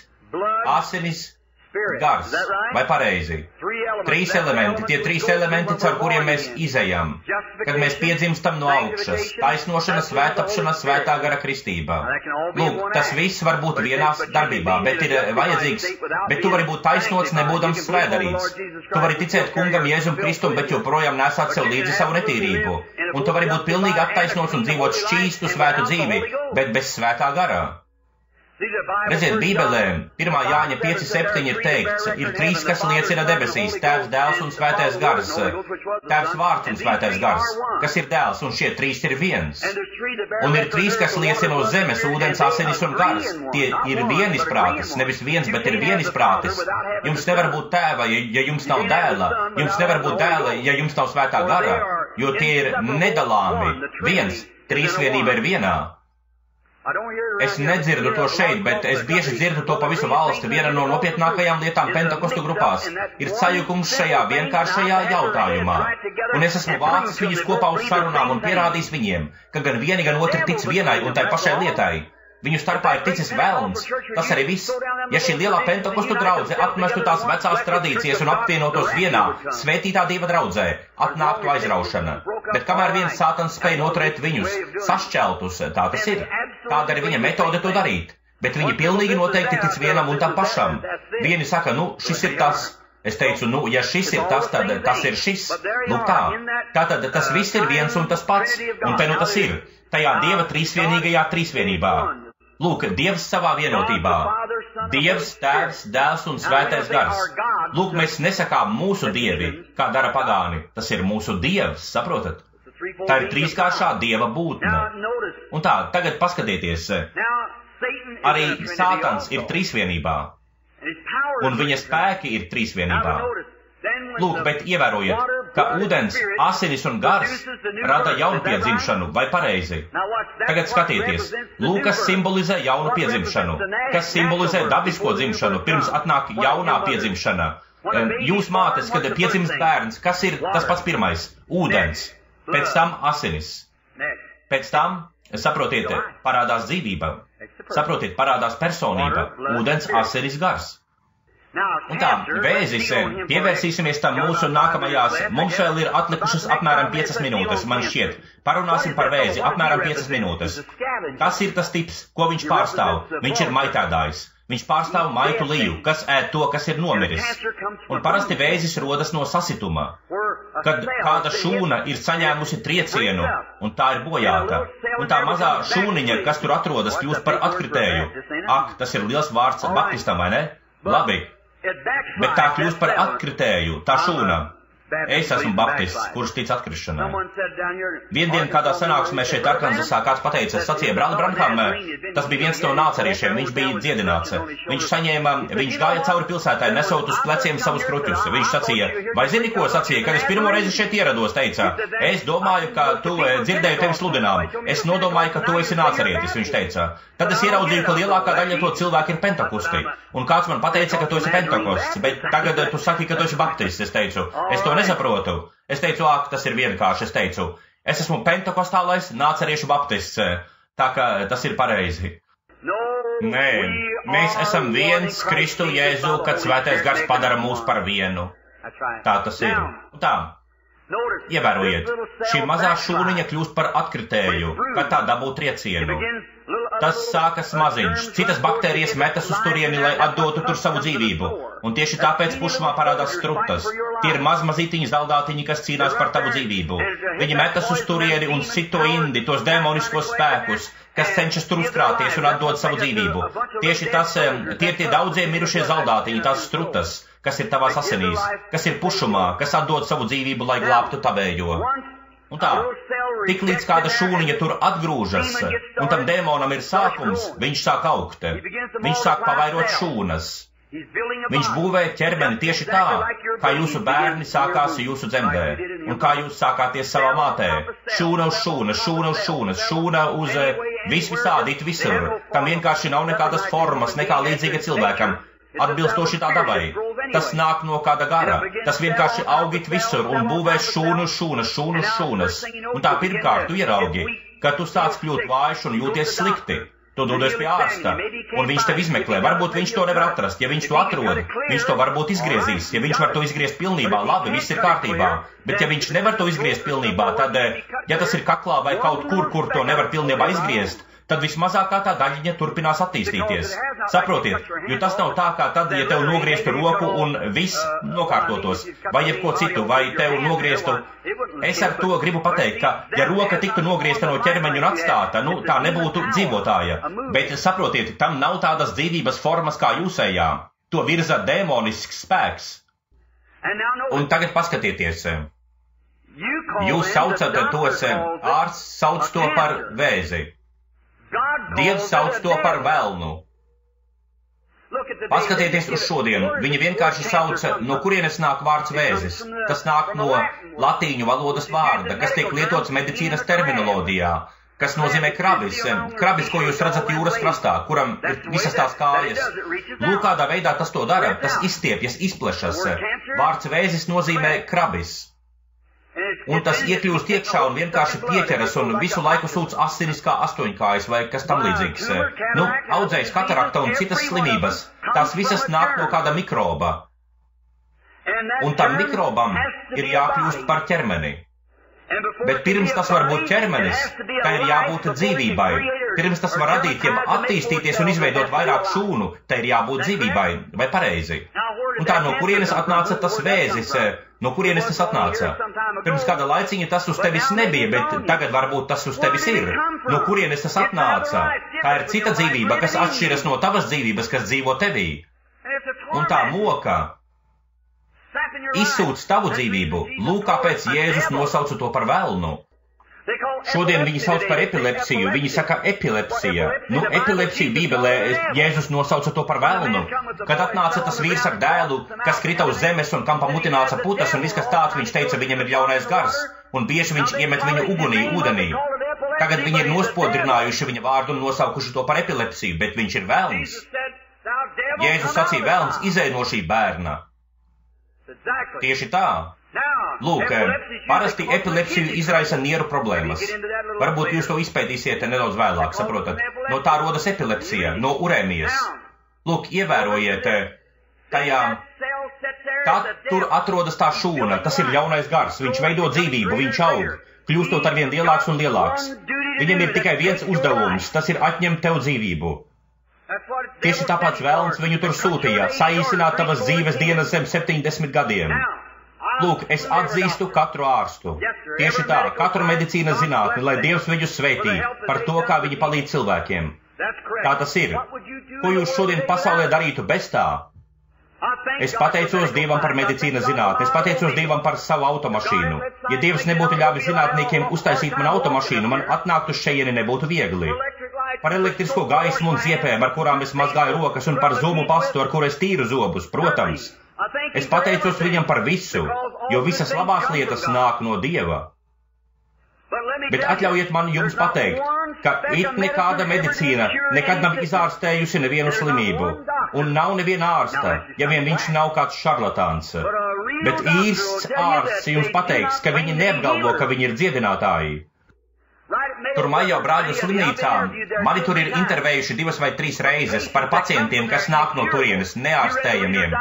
asinis, gars, vai pareizi? 3 elementi, tie 3 elementi, caur kuriem mēs izejam, kad mēs piedzimstam no augšas, taisnošana, svētapšana, svētā gara kristībā. Lūk, tas viss var būt vienā darbībā, bet ir vajadzīgs, bet tu vari būt taisnots, nebūdams svētdarīts. Tu vari ticēt kungam Jēzum Kristum, bet joprojām nesāt sev līdzi savu netīrību. Un tu vari būt pilnīgi attaisnots un dzīvot šķīstu svētu dzīvi, bet bez svētā garā. Redziet, Bībelē 1. Jāņa 5:7 ir teikts, ir 3, kas liecina debesīs, Tēvs, Dēls un Svētais gars, Tēvs vārds un Svētais gars, kas ir Dēls, un šie 3 ir viens. Un ir 3, kas liecina uz zemes, ūdens, asinis un gars, tie ir vienisprātis, nevis viens, bet ir vienisprātis. Jums nevar būt tēva, ja jums nav dēla, jums nevar būt dēla, ja jums nav Svētā gara, jo tie ir nedalāmi, viens, trīsvienība ir vienā. Es nedzirdu to šeit, bet es bieži dzirdu to pa visu valsti. Viena no nopietnākajām lietām Pentekostu grupās ir sajukums šajā vienkāršajā jautājumā. Un es esmu vācis viņus kopā uz sarunām un pierādījis viņiem, ka gan vieni, gan otri tic vienai un tai pašai lietai. Viņu starpā ir ticis velns. Tas arī viss. Ja šī lielā Pentekostu draudze atmestu tās vecās tradīcijas un apvienotos vienā svētītā Dieva draudzē, atnāktu aizraušana. Bet kamēr viens sātans spēja noturēt viņus, sašķeltus, tā tas ir. Tāda ir viņa metode to darīt. Bet viņi pilnīgi noteikti tic vienam un tam pašam. Vieni saka, šis ir tas. Es teicu, ja šis ir tas, tad tas ir šis. Lūk tā. Tātad tas viss ir viens un tas pats. Un te tas ir. Tajā Dieva trīsvienīgajā trīsvienībā. Lūk, Dievs savā vienotībā. Dievs, Tēvs, Dēls un Svētais gars. Lūk, mēs nesakām mūsu dievi, kā dara pagāni. Tas ir mūsu Dievs, saprotat? Tā ir trīskāršā Dieva būtne. Un tā, tagad paskatieties. Arī Sātans ir trīsvienībā. Un viņa spēki ir trīsvienībā. Lūk, bet ievērojiet, ka ūdens, asinis un gars rada jaunu piedzimšanu, vai pareizi? Tagad skatieties, Lūkas simbolizē jaunu piedzimšanu, kas simbolizē dabisko dzimšanu, pirms atnāk jaunā piedzimšana. Jūs mātes, kad piedzimst bērns, kas ir tas pats pirmais? Ūdens, pēc tam asinis, pēc tam, saprotiet, parādās dzīvība, saprotiet, parādās personība, ūdens, asinis, gars. Un tā, vēzis, pievērsīsimies tam mūsu nākamajās, mums vēl ir atlikušas apmēram 5 minūtes, man šķiet. Parunāsim par vēzi, apmēram 5 minūtes. Kas ir tas tips, ko viņš pārstāv? Viņš ir maitēdājs. Viņš pārstāv maitu liju, kas ēd to, kas ir nomiris. Un parasti vēzis rodas no sasituma, kad kāda šūna ir saņēmusi triecienu, un tā ir bojāta. Un tā mazā šūniņa, kas tur atrodas, kļūst par atkritēju. Ak, tas ir liels vārds baptistam, vai ne? Labi. Bet tā kļūst par atkritēju, tā šūna. Es esmu baptists, kurš tic atkrišanai. Viendien kādā sanāksmē šeit Arkansasā kāds pateica, sacīja, brāli Branham, tas bija viens no nāceriešiem, viņš bija dziedināts. Viņš gāja cauri pilsētai, nesot uz pleciem savus kruķus. Viņš sacīja, vai zini, ko sacīja, kad es pirmo reizi šeit ierados, teica, es domāju, ka tu dzirdēju tevi sludinām. Es nodomāju, ka tu esi nācerietis, viņš teica. Tad es ieraudzīju, ka lielākā daļa to cilvēku ir pentakosti. Un kāds man pateica, ka tu esi pentakosts, bet tagad tu saki, ka tu esi baptists, es teicu. Es to nesaprotu. Es teicu, tas ir vienkārši, es teicu. Es esmu pentakostālais nāceriešu baptists, tā ka tas ir pareizi. Nē, mēs esam viens Kristu Jēzu, kad Svētais gars padara mūs par vienu. Tā tas ir. Tā. Ievērojiet, šī mazā šūniņa kļūst par atkritēju, kad tā dabū triecienu. Tas sākas maziņš, citas baktērijas metas uz turieni, lai atdotu tur savu dzīvību, un tieši tāpēc pušumā parādās strutas. Tie ir mazmazītiņi zaldātiņi, kas cīnās par tavu dzīvību. Viņi metas uz turieni un sit to indi, tos demoniskos spēkus, kas cenšas tur uzkrāties un atdot savu dzīvību. Tieši tie ir tie daudzie mirušie zaldātiņi, tās strutas, kas ir tavās asinīs, kas ir pušumā, kas atdod savu dzīvību, lai glābtu tavējo. Un tā, tik līdz kāda šūniņa tur atgrūžas, un tam dēmonam ir sākums, viņš sāk augt, viņš sāk pavairot šūnas. Viņš būvē ķermeni tieši tā, kā jūsu bērni sākās jūsu dzemdē, un kā jūs sākāties savā mātē. Šūna uz šūnas, šūna uz šūnas, šūna uz visvisādīt visur. Tam vienkārši nav nekādas formas, nekā līdzīga cilvēkam. Atbilstoši tā dabai. Tas nāk no kāda gara. Tas vienkārši augit visur un būvēs šūnas. Un tā pirmkārt tu ieraugi, ka tu sāc kļūt vājš un jūties slikti. Tu dodies pie ārsta, un viņš tev izmeklē. Varbūt viņš to nevar atrast. Ja viņš to atrod, viņš to varbūt izgriezīs. Ja viņš var to izgriezt pilnībā, labi, viss ir kārtībā. Bet ja viņš nevar to izgriezt pilnībā, tad, ja tas ir kaklā vai kaut kur to nevar pilnībā izgriezt, tad vismazākā tā daļiņa turpinās attīstīties. Saprotiet, jo tas nav tā kā tad, ja tev nogrieztu roku un viss nokārtotos, vai jebko citu, vai tev nogrieztu. Es ar to gribu pateikt, ka, ja roka tiktu nogriezta no ķermeņa un atstāta, tā nebūtu dzīvotāja. Bet saprotiet, tam nav tādas dzīvības formas kā jūsējā. To virza dēmonisks spēks. Un tagad paskatieties. Jūs saucat tos, ārsts sauc to par vēzi. Dievs sauc to par velnu. Paskatieties uz šodienu. Viņi vienkārši sauca, no kurienes nāk vārds vēzis. Tas nāk no latīņu valodas vārda, kas tiek lietots medicīnas terminoloģijā, kas nozīmē krabis. Krabis, ko jūs redzat jūras krastā, kuram ir visas tās kājas. Lūk, kādā veidā tas to dara, tas izstiepjas, izplešas. Vārds vēzis nozīmē krabis. Un tas iekļūst iekšā un vienkārši pieķeras un visu laiku sūc asinis kā astoņkājas vai kas tam līdzīgs. Audzējs katarakta un citas slimības, tās visas nāk no kāda mikroba. Un tam mikrobam ir jākļūst par ķermeni. Bet pirms tas var būt ķermenis, tā ir jābūt dzīvībai. Pirms tas var radīt, jeb attīstīties un izveidot vairāk šūnu, tā ir jābūt dzīvībai, vai pareizi. Un tā no kurienes atnāca tas vēzis, no kurienes tas atnāca? Pirms kāda laiciņa tas uz tevis nebija, bet tagad varbūt tas uz tevis ir. No kurienes tas atnāca? Tā ir cita dzīvība, kas atšķiras no tavas dzīvības, kas dzīvo tevī. Un tā moka izsūc tavu dzīvību. Lūk, kāpēc Jēzus nosauca to par velnu. Šodien viņi sauc par epilepsiju. Viņi saka epilepsija. Epilepsiju Bībelē Jēzus nosauca to par velnu. Kad atnāca tas vīrs ar dēlu, kas krita uz zemes un kam pamutināca putas un viss kas tāds, viņš teica, viņam ir ļaunais gars. Un bieži viņš iemet viņu ūdenī. Tagad viņi ir nospodrinājuši viņa vārdu un nosaukuši to par epilepsiju, bet viņš ir velns. Jēzus sacīja, velns izej no šī bērna. Tieši tā. Lūk, parasti epilepsiju izraisa nieru problēmas. Varbūt jūs to izpētīsiet nedaudz vēlāk, saprotat? No tā rodas epilepsija, no urēmijas. Lūk, ievērojiet, tajā, tur atrodas tā šūna, tas ir ļaunais gars, viņš veido dzīvību, viņš aug, kļūstot arvien lielāks un lielāks. Viņam ir tikai viens uzdevums, tas ir atņemt tev dzīvību. Tieši tāpēc velns viņu tur sūtīja, saīsināt tavas dzīves dienas zem 70 gadiem. Lūk, es atzīstu katru ārstu. Tieši tā, katru medicīnas zinātni, lai Dievs viņus svētī par to, kā viņi palīdz cilvēkiem. Tā tas ir. Ko jūs šodien pasaulē darītu bez tā? Es pateicos Dievam par medicīnas zinātni, es pateicos Dievam par savu automašīnu. Ja Dievs nebūtu ļāvis zinātniekiem uztaisīt man automašīnu, man atnākt uz šejieni nebūtu viegli. Par elektrisko gaismu un ziepēm, ar kurām es mazgāju rokas, un par zumu pastu, ar kuru es tīru zobus, protams. Es pateicos viņam par visu, jo visas labās lietas nāk no Dieva. Bet atļaujiet man jums pateikt, ka it nekāda medicīna nekad nav izārstējusi nevienu slimību, un nav neviena ārsta, ja vien viņš nav kāds šarlatāns. Bet īsts ārsts jums pateiks, ka viņi neapgalvo, ka viņi ir dziedinātāji. Tur Majo brāļu slimnīcā mani tur ir intervējuši 2 vai 3 reizes par pacientiem, kas nāk no turienes, neārstējamiem.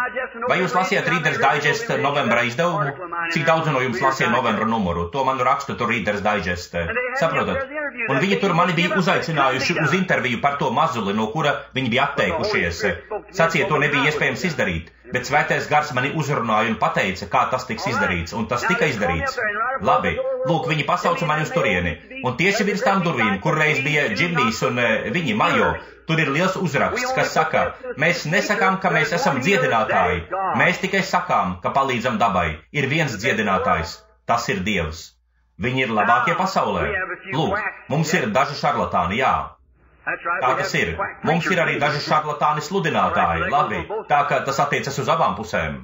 Vai jūs lasījāt Reader's Digest novembra izdevumu? Cik daudz no jums lasīja novembra numuru? To man raksta tur Reader's Digest. Saprotat? Un viņi tur mani bija uzaicinājuši uz interviju par to mazuli, no kura viņi bija atteikušies. Sacīja, to nebija iespējams izdarīt. Bet svētais gars mani uzrunāja un pateica, kā tas tiks izdarīts, un tas tika izdarīts. Labi, lūk, viņi pasauca mani uz turieni, un tieši virs tām durvīm, kur reiz bija Džimijs un viņi Majo, tur ir liels uzraksts, kas saka, mēs nesakām, ka mēs esam dziedinātāji, mēs tikai sakām, ka palīdzam dabai. Ir viens dziedinātājs, tas ir Dievs. Viņi ir labākie pasaulē. Lūk, mums ir daži šarlatāni, jā. Tā tas ir. Mums ir arī daži šarlatāni sludinātāji, labi, tā ka tas attiecas uz abām pusēm.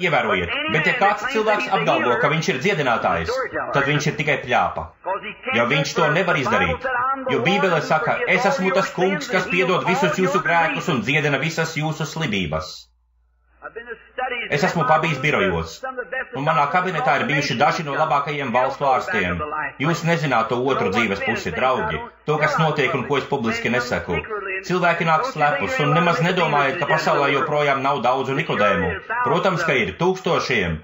Ievērojiet, bet ja kāds cilvēks apgalvo, ka viņš ir dziedinātājs, tad viņš ir tikai pļāpa. Jo viņš to nevar izdarīt. Jo Bībele saka, es esmu tas kungs, kas piedod visus jūsu grēkus un dziedina visas jūsu slimības. Es esmu pabijis birojos, un manā kabinetā ir bijuši daži no labākajiem valstu ārstiem. Jūs nezināt to otru dzīves pusi, draugi, to, kas notiek un ko es publiski nesaku. Cilvēki nāk slepus un nemaz nedomājiet, ka pasaulē joprojām nav daudzu Nikodēmu. Protams, ka ir tūkstošiem.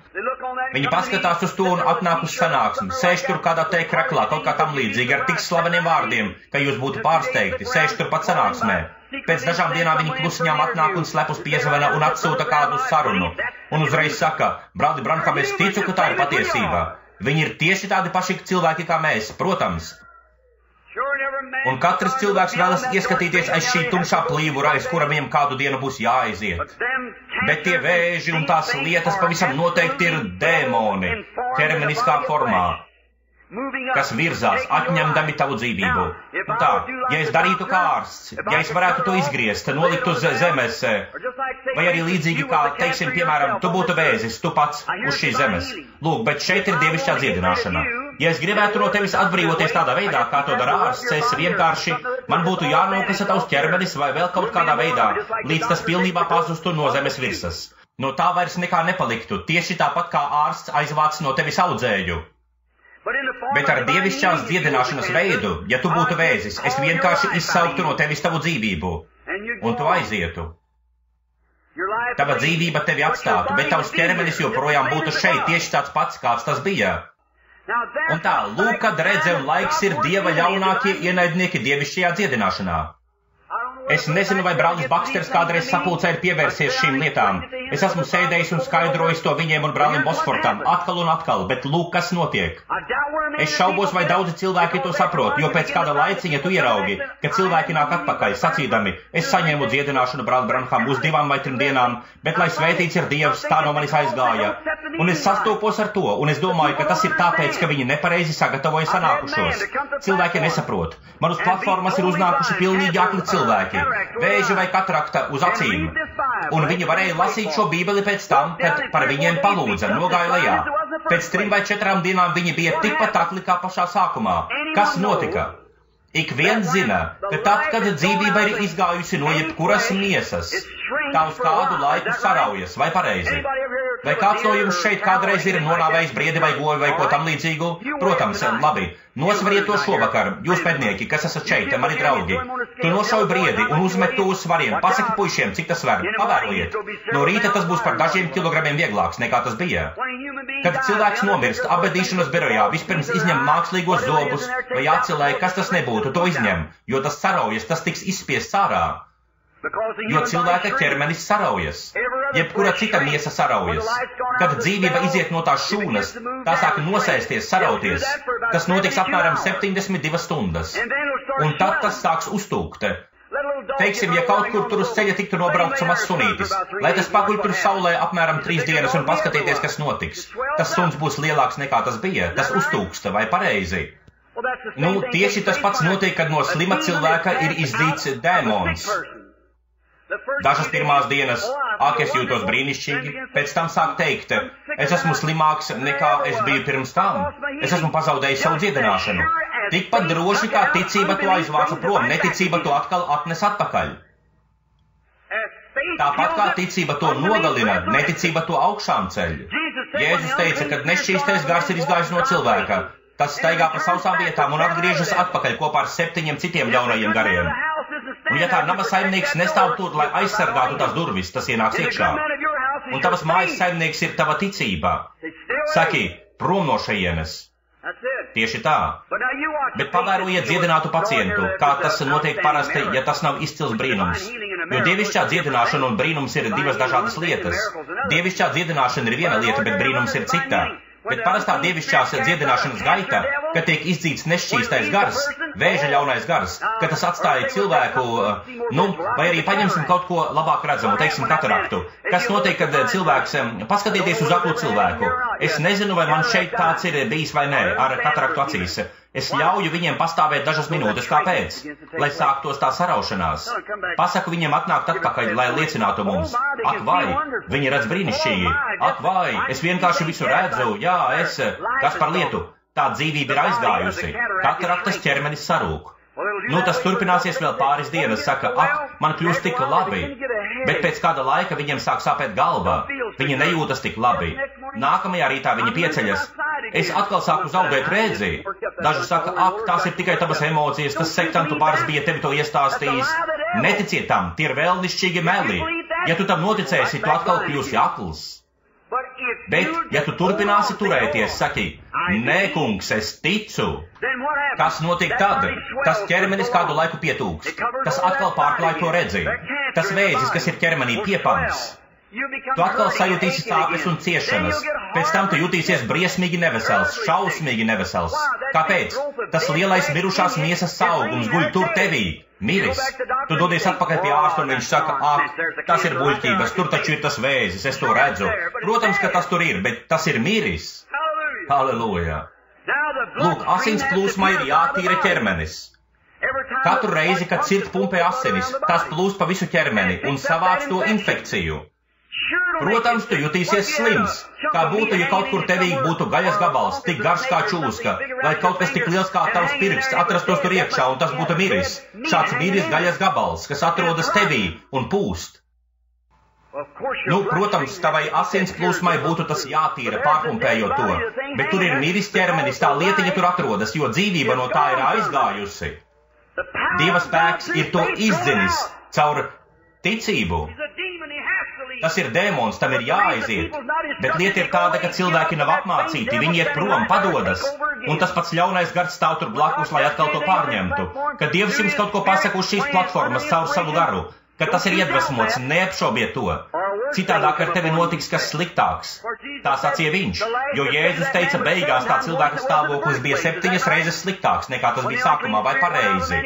Viņi paskatās uz to un atnāk uz sanāksmi, sēž tur kādā tēkraklā, kaut kā tam līdzīgi ar tik slaveniem vārdiem, ka jūs būtu pārsteigti, sēž tur pat sanāksmē. Pēc dažām dienām viņi klusiņām atnāk un slepus piezvana un atsūta kādu sarunu. Un uzreiz saka, brāli Branham, es ticu, ka tā ir patiesība. Viņi ir tieši tādi paši cilvēki kā mēs, protams. Un katrs cilvēks vēlas ieskatīties aiz šī tumšā plīvura, aiz kura viņam kādu dienu būs jāaiziet. Bet tie vēži un tās lietas pavisam noteikti ir dēmoni, ķermeniskā formā, kas virzās, atņemdami tavu dzīvību. Nu tā, ja es darītu kā ārsts, ja es varētu to izgriezt, nolikt uz zemes, vai arī līdzīgi kā, teiksim, piemēram, tu būtu vēzis, tu pats uz šīs zemes. Lūk, bet šeit ir dievišķā dziedināšana. Ja es gribētu no tevis atbrīvoties tādā veidā, kā to dara ārsts, es vienkārši, man būtu jānokasa tavs ķermenis vai vēl kaut kādā veidā, līdz tas pilnībā pazustu no zemes virsas. No tā vairs nekā nepaliktu, tieši tāpat kā ārsts aizvāc no tevis audzēju. Bet ar dievišķās dziedināšanas veidu, ja tu būtu vēzis, es vienkārši izsauktu no tevis tavu dzīvību, un tu aizietu. Tava dzīvība tevi atstātu, bet tavs ķermenis joprojām būtu šeit, tieši tāds pats, kāds tas bija. Un tā, lūk, kad redze un laiks ir Dieva ļaunākie ienaidnieki dievišķajā dziedināšanā. Es nezinu, vai brālis Baksters kādreiz sapulcē ir pievērsies šīm lietām. Es esmu sēdējis un skaidrojis to viņiem un brālim Bosfortam atkal un atkal, bet lūk, kas notiek. Es šaubos, vai daudzi cilvēki to saprot, jo pēc kāda laiciņa tu ieraugi, ka cilvēki nāk atpakaļ, sacīdami, es saņēmu dziedināšanu brāli Branham uz 2 vai 3 dienām, bet lai svētīts ir Dievs, tā no manis aizgāja. Un es sastopos ar to, un es domāju, ka tas ir tāpēc, ka viņi nepareizi sagatavoja sanākušos. Cilvēki nesaprot. Man uz platformas ir uznākuši pilnīgi akli cilvēki, vēži vai katarakta uz acīm. Un viņi varēja lasīt šo bībeli pēc tam, kad par viņiem palūdza, nogāja lejā. Pēc 3 vai 4 dienām viņi bija tikpat akli kā pašā sākumā. Kas notika? Ik viens zina, ka tad, kad dzīvība ir izgājusi no jebkuras miesas, tā uz kādu laiku saraujas, vai pareizi? Vai kāds no jums šeit kādreiz ir nonāvējis briedi vai govi vai ko tam līdzīgu? Protams, labi. Nosvariet to šovakar, jūs pēdnieki, kas esat šeit, mani draugi. Tu nošauj briedi un uzmet to uz svariem. Pasaki puišiem, cik tas var. Pavērojiet. No rīta tas būs par dažiem kilogramiem vieglāks, nekā tas bija. Kad cilvēks nomirst apbedīšanas birojā, vispirms izņem mākslīgos zobus vai aci, kas tas nebūtu, to izņem, jo tas saraujas, tas tiks izspiests ārā. Jo cilvēka ķermenis saraujas. Jebkura cita miesa saraujas. Kad dzīvība iziet no tās šūnas, tā sāk nosēsties, sarauties. Tas notiks apmēram 72 stundas. Un tad tas sāks uztūkt. Teiksim, ja kaut kur tur uz ceļa tiktu nobraukts mazs sunītis, lai tas paguļ tur saulē apmēram 3 dienas un paskatīties, kas notiks. Tas suns būs lielāks nekā tas bija. Tas uztūksta, vai pareizi? Nu, tieši tas pats notiek, kad no slima cilvēka ir izdīts dēmons. Dažas pirmās dienas, ak, es jūtos brīnišķīgi, pēc tam sāk teikt, es esmu slimāks nekā es biju pirms tam, es esmu pazaudējis savu dziedināšanu. Tikpat droši kā ticība to aizvāca prom, neticība to atkal atnes atpakaļ. Tāpat kā ticība to nogalina, neticība to augšām ceļ. Jēzus teica, kad nešķīstais gars ir izgājis no cilvēka, tas staigā pa sausām vietām un atgriežas atpakaļ kopā ar 7 citiem ļaunajiem gariem. Un ja tā nama saimnieks nestāv tur, lai aizsargātu tās durvis, tas ienāks iekšā. Un tavas mājas saimnieks ir tava ticība. Saki, prom no šejienes. Tieši tā. Bet pavērojiet dziedinātu pacientu, kā tas notiek parasti, ja tas nav izcils brīnums. Jo dievišķā dziedināšana un brīnums ir divas dažādas lietas. Dievišķā dziedināšana ir viena lieta, bet brīnums ir cita. Bet parastā dievišķās dziedināšanas gaita, kad tiek izdzīts nešķīstais gars, vēža ļaunais gars, kad tas atstāja cilvēku, vai arī paņemsim kaut ko labāk redzamu, teiksim kataraktu. Kas notiek, kad cilvēks, paskatieties uz aklu cilvēku. Es nezinu, vai man šeit tāds ir bijis vai nē, ar kataraktu acīs. Es ļauju viņiem pastāvēt dažas minūtes, kāpēc? Lai sāktos tā saraušanās. Pasaku viņiem atnākt atpakaļ, lai liecinātu mums. Ak vai, viņi redz brīnišķīgi. Ak vai, es vienkārši visu redzu, kas par lietu? Tā dzīvība ir aizgājusi. Kataraktas ķermenis sarūk. Nu, tas turpināsies vēl pāris dienas, saka, ak, man kļūst tik labi, bet pēc kāda laika viņiem sāk sāpēt galvā, viņi nejūtas tik labi. Nākamajā rītā viņi pieceļas, es atkal sāku zaudēt redzi. Daži saka, ak, tās ir tikai tavas emocijas, tas sektantu bars bija tevi to iestāstījis. Neticiet tam, tie ir vēlnišķīgi meli. Ja tu tam noticēsi, tu atkal kļūsi akls. Bet, ja tu turpināsi turēties, saki, nē, kungs, es ticu. Kas notiek tad? Tas ķermenis kādu laiku pietūks. Tas atkal pārklāj to redzi. Tas vēzis, kas ir ķermenī, piepams. Tu atkal sajutīsi sāpes un ciešanas. Pēc tam tu jutīsies briesmīgi nevesels, šausmīgi nevesels. Kāpēc? Tas lielais mirušās miesas saugums guļ tur tevī. Miris. Tu dodies atpakaļ pie ārsta un viņš saka, ak, tas ir buļķības, tur taču ir tas vēzis, es to redzu. Protams, ka tas tur ir, bet tas ir miris. Halleluja. Lūk, asins plūsmai ir jātīra ķermenis. Katru reizi, kad sirds pumpē asinis, tas plūst pa visu ķermeni un savāc to infekciju. Protams, tu jutīsies slims, kā būtu, ja kaut kur tevī būtu gaļas gabals, tik garš kā čūska, vai kaut kas tik liels kā tavs pirksts atrastos tur iekšā, un tas būtu miris. Šāds miris gaļas gabals, kas atrodas tevī un pūst. Nu, protams, tavai asins plūsmai būtu tas jātīra, pārpumpējot to, bet tur ir miris ķermenis, tā lietiņa tur atrodas, jo dzīvība no tā ir aizgājusi. Dieva spēks ir to izdzinis caur ticību. Tas ir dēmons, tam ir jāaiziet, bet lieta ir tāda, ka cilvēki nav apmācīti, viņi iet prom, padodas, un tas pats ļaunais gars stāv tur blakus, lai atkal to pārņemtu. Kad Dievs jums kaut ko pasaka uz šīs platformas caur savu garu, kad tas ir iedvesmots, neapšaubiet to. Citādāk ar tevi notiks kas sliktāks. Tā sacīja viņš, jo Jēzus teica beigās tā cilvēka stāvoklis bija 7 reizes sliktāks, nekā tas bija sākumā, vai pareizi.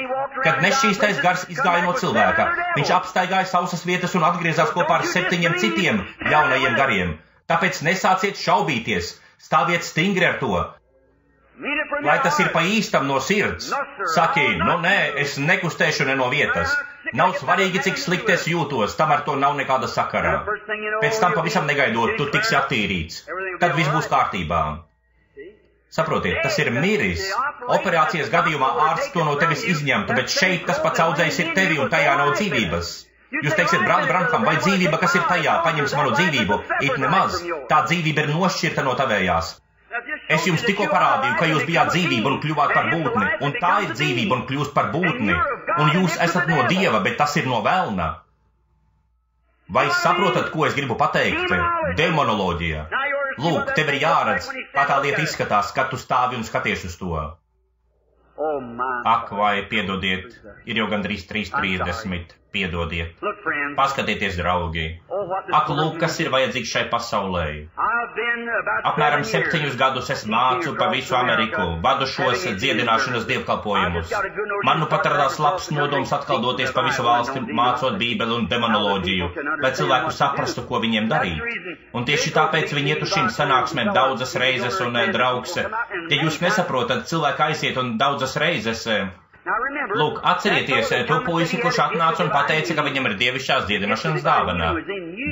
Kad nešķīstais gars izgāja no cilvēka, viņš apstaigāja sausas vietas un atgriezās kopā ar 7 citiem jaunajiem gariem. Tāpēc nesāciet šaubīties, stāviet stingri ar to. Lai tas ir pa īstam no sirds. Saki, nu nē, es nekustēšu ne no vietas. Nav svarīgi, cik slikti es jūtos, tam ar to nav nekāda sakara. Pēc tam pavisam negaidot, tu tiksi attīrīts. Tad viss būs kārtībā. Saprotiet, tas ir miris. Operācijas gadījumā ārsts to no tevis izņemtu, bet šeit tas pats audzējs ir tevi un tajā nav dzīvības. Jūs teiksiet, brāli Branham, vai dzīvība, kas ir tajā, paņems manu dzīvību? It nemaz. Tā dzīvība ir nošķirta no tavējās. Es jums tikko parādīju, ka jūs bijāt dzīvība un kļuvāt par būtni, un tā ir dzīvība un kļūst par būtni, un jūs esat no Dieva, bet tas ir no velna. Vai saprotat, ko es gribu pateikt? Demonoloģija. Lūk, tev ir jāredz, kā tā lieta izskatās, kad tu stāvi un skaties uz to. Ak, vai piedodiet, ir jau gandrīz 3:30. Piedodiet. Paskatieties, draugi. Ak, lūk, kas ir vajadzīgs šai pasaulē. Apmēram 7 gadus es mācu pa visu Ameriku, vadu šos dziedināšanas dievkalpojumus. Man nu pat radās labs nodoms atkal doties pa visu valsti, mācot Bībeli un demonoloģiju, lai cilvēku saprastu, ko viņiem darīt. Un tieši tāpēc viņi iet uz šīm sanāksmēm daudzas reizes un draugs. Ja jūs nesaprotat, cilvēki aiziet un daudzas reizes. Lūk, atcerieties to puisi, kurš atnāca un pateica, ka viņam ir dievišķās dziedināšanas dāvana.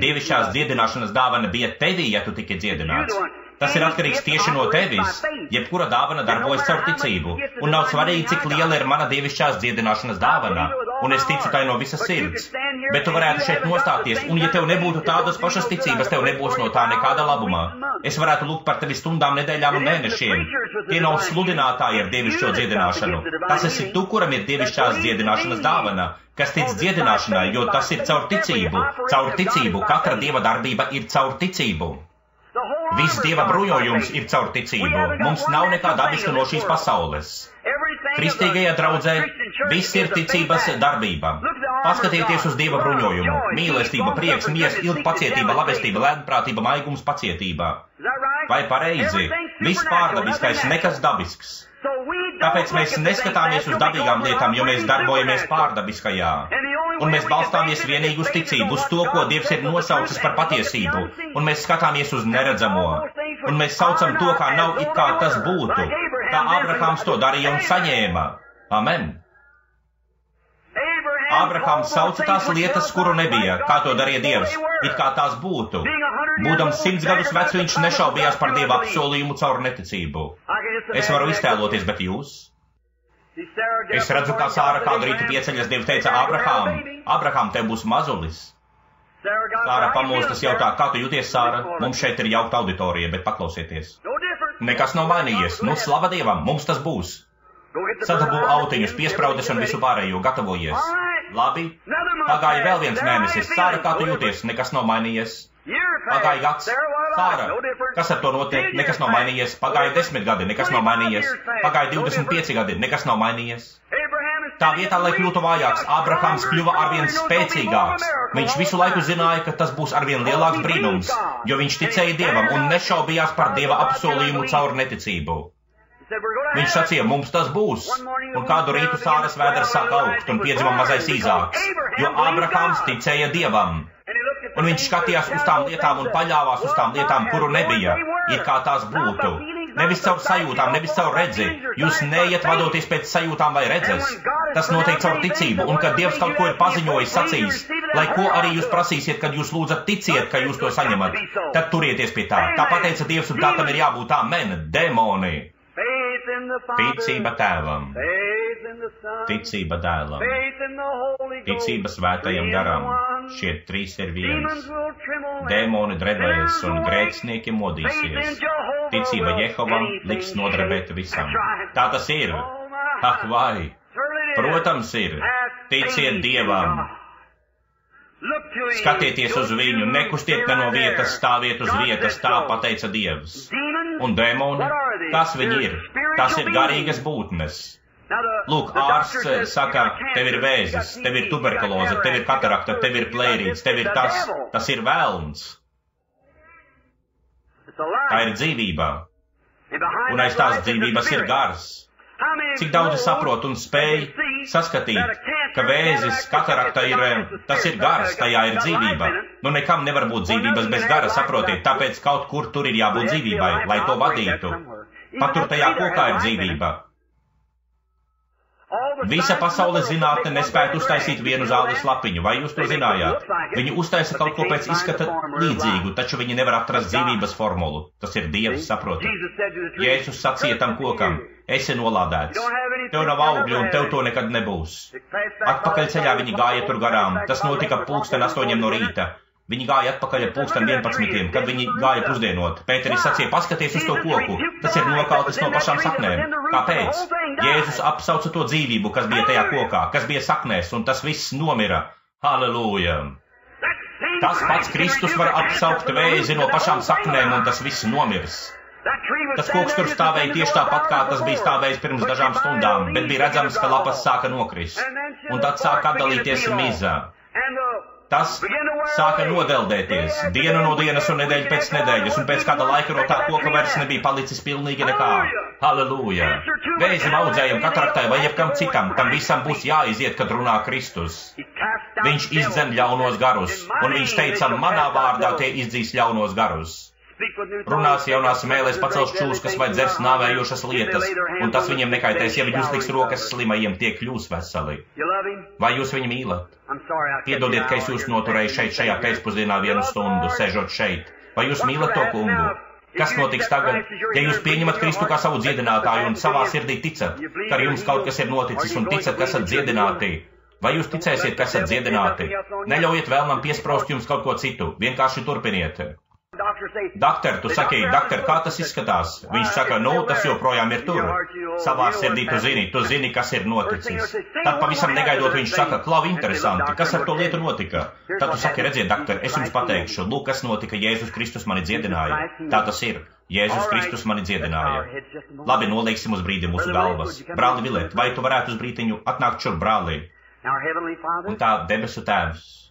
Dievišķās dziedināšanas dāvana bija tevī, ja tu tiki dziedināts. Tas ir atkarīgs tieši no tevis. Jebkura dāvana darbojas caur ticību. Un nav svarīgi, cik liela ir mana dievišķās dziedināšanas dāvana. Un es ticu tai no visas sirds. Bet tu varētu šeit nostāties, un ja tev nebūtu tādas pašas ticības, tev nebūs no tā nekāda labuma. Es varētu lūgt par tevi stundām, nedēļām un mēnešiem. Tie nav sludinātāji ar dievišķo dziedināšanu. Tas esi tu, kuram ir dievišķās dziedināšanas dāvana, kas tic dziedināšanai, jo tas ir caur ticību. Caur ticību. Katra dieva darbība ir caur ticību. Viss dieva bruņojums ir caur ticību. Mums nav nekā dabiska no šīs pasaules. Kristīgajā draudzē viss ir ticības darbība. Paskatieties uz dieva bruņojumu. Mīlestība, prieks, miers, ilgpacietība, labestība, lēnprātība, maigums, pacietība. Vai pareizi? Viss pārdabiskais, nekas dabisks. Tāpēc mēs neskatāmies uz dabīgām lietām, jo mēs darbojamies pārdabiskajā. Un mēs balstāmies vienīgi uz ticību, uz to, ko Dievs ir nosaucis par patiesību. Un mēs skatāmies uz neredzamo. Un mēs saucam to, kā nav it kā tas būtu. Kā Ābrahāms to darīja un saņēma. Amen. Ābrahāms sauca tās lietas, kuru nebija, kā to darīja Dievs, it kā tās būtu. Būdams 100 gadus vecs, viņš nešaubījās par Dieva apsolījumu caur neticību. Es varu iztēloties, bet jūs? Es redzu, kā Sāra kādu rītu pieceļas, Dievs teica, Abrahām, tev būs mazulis. Sāra pamostas jautā, kā tu jūties, Sāra? Mums šeit ir jaukta auditorija, bet paklausieties. Nekas nav mainījies. Nu, slava Dievam, mums tas būs. Sadabū autiņus, piespraudes un visu pārējo, gatavojies. Labi. Pagāja vēl viens mēnesis. Sāra, kā tu jūties? Nekas nav mainījies. Pagāja gads. Sāra, kas ar to notiek? Nekas nav mainījies. Pagāja 10 gadi. Nekas nav mainījies. Pagāja 25 gadi. Nekas nav mainījies. Tā vietā, lai kļūtu vājāks, Abrahams kļuva arvien spēcīgāks. Viņš visu laiku zināja, ka tas būs arvien lielāks brīnums, jo viņš ticēja Dievam un nešaubījās par Dieva apsolījumu caur neticību. Viņš sacīja, mums tas būs, un kādu rītu Sāras vēders sāk augt un piedzima mazais Īzāks, jo Abrahams ticēja Dievam. Un viņš skatījās uz tām lietām un paļāvās uz tām lietām, kuru nebija, it kā tās būtu. Nevis caur sajūtām, nevis caur redzi. Jūs neiet vadoties pēc sajūtām vai redzes. Tas notiek caur ticību, un kad Dievs kaut ko ir paziņojis, sacījis, lai ko arī jūs prasīsiet, kad jūs lūdzat, ticiet, ka jūs to saņemat, tad turieties pie tā. Tā pateica Dievs, un tā tam ir jābūt. Amen. Demoni. Ticība Tēvam. Ticība Dēlam. Ticība Svētajam Garam. Šie trīs ir viens. Dēmoni drebēs un grēcinieki modīsies. Ticība Jehovam liks nodrebēt visam. Tā tas ir. Ak, vai! Protams ir. Ticiet Dievam. Skatieties uz viņu, nekustiet ne no vietas, stāviet uz vietas, tā pateica Dievs. Un dēmoni, kas viņi ir? Tas ir garīgas būtnes. Lūk, ārsts saka, tev ir vēzis, tev ir tuberkuloze, tev ir katarakta, tev ir plērīts, tev ir tas ir velns. Tā ir dzīvība. Un aiz tās dzīvības ir gars. Cik daudzi saprot un spēj saskatīt, ka vēzis, katarakta tas ir gars, tajā ir dzīvība. Nu nekam nevar būt dzīvības bez gara, saprotiet, tāpēc kaut kur tur ir jābūt dzīvībai, lai to vadītu. Patur tajā kokā ir dzīvība. Visa pasaules zinātne nespētu uztaisīt vienu zāles lapiņu, vai jūs to zinājāt? Viņi uztaisa kaut ko pēc izskata līdzīgu, taču viņi nevar atrast dzīvības formulu. Tas ir Dievs, saprotat? Jēzus sacīja tam kokam, esi nolādēts. Tev nav augļu un tev to nekad nebūs. Atpakaļ ceļā viņi gāja tur garām. Tas notika 8:00 no rīta. Viņi gāja atpakaļ 11:00, kad viņi gāja pusdienot. Pēteris sacīja, paskaties uz to koku. Tas ir nokaltis no pašām saknēm. Kāpēc? Jēzus apsauca to dzīvību, kas bija tajā kokā, kas bija saknēs, un tas viss nomira. Halleluja! Tas pats Kristus var apsaukt vēzi no pašām saknēm, un tas viss nomirs. Tas koks tur stāvēja tieši tāpat, kā tas bija stāvējis pirms dažām stundām, bet bija redzams, ka lapas sāka nokrist, un tad sāka atdalīties miza. Tas sāka nodeldēties dienu no dienas un nedēļu pēc nedēļas, un pēc kāda laika no tā koka vairs nebija palicis pilnīgi nekā. Halleluja! Vēzim, audzējam, kataraktai vai jebkam citam, tam visam būs jāiziet, kad runā Kristus. Viņš izdzen ļaunos garus, un viņš teica, manā vārdā tie izdzīs ļaunos garus. Runās jaunās mēlēs, pacels čūskas vai dzers nāvējošas lietas, un tas viņiem nekaitēs, ja viņi uzliks rokas slimajiem, tie kļūs veseli. Vai jūs viņu mīlat? Piedodiet, ka es jūs noturēju šeit šajā pēcpusdienā 1 stundu, sežot šeit. Vai jūs mīlat to kungu? Kas notiks tagad, ja jūs pieņemat Kristu kā savu dziedinātāju un savā sirdī ticat, ka ar jums kaut kas ir noticis un ticat, ka esat dziedināti? Vai jūs ticēsiet, ka esat dziedināti? Neļaujiet vēlnam piesprost jums kaut ko citu, vienkārši turpiniet. Dakter, tu saki, dakter, kā tas izskatās? Viņš saka, tas joprojām ir tur. Savā sirdī tu zini, kas ir noticis. Tad pavisam negaidot viņš saka, klau, interesanti, kas ar to lietu notika? Tad tu saki, redziet, dakter, es jums pateikšu, lūk, kas notika, Jēzus Kristus mani dziedināja. Tā tas ir. Jēzus Kristus mani dziedināja. Labi, nolieksim uz brīdi mūsu galvas. Brāli Vilet, vai tu varētu uz brītiņu atnākt šur, brāli? Un tā, debesu Tēvs.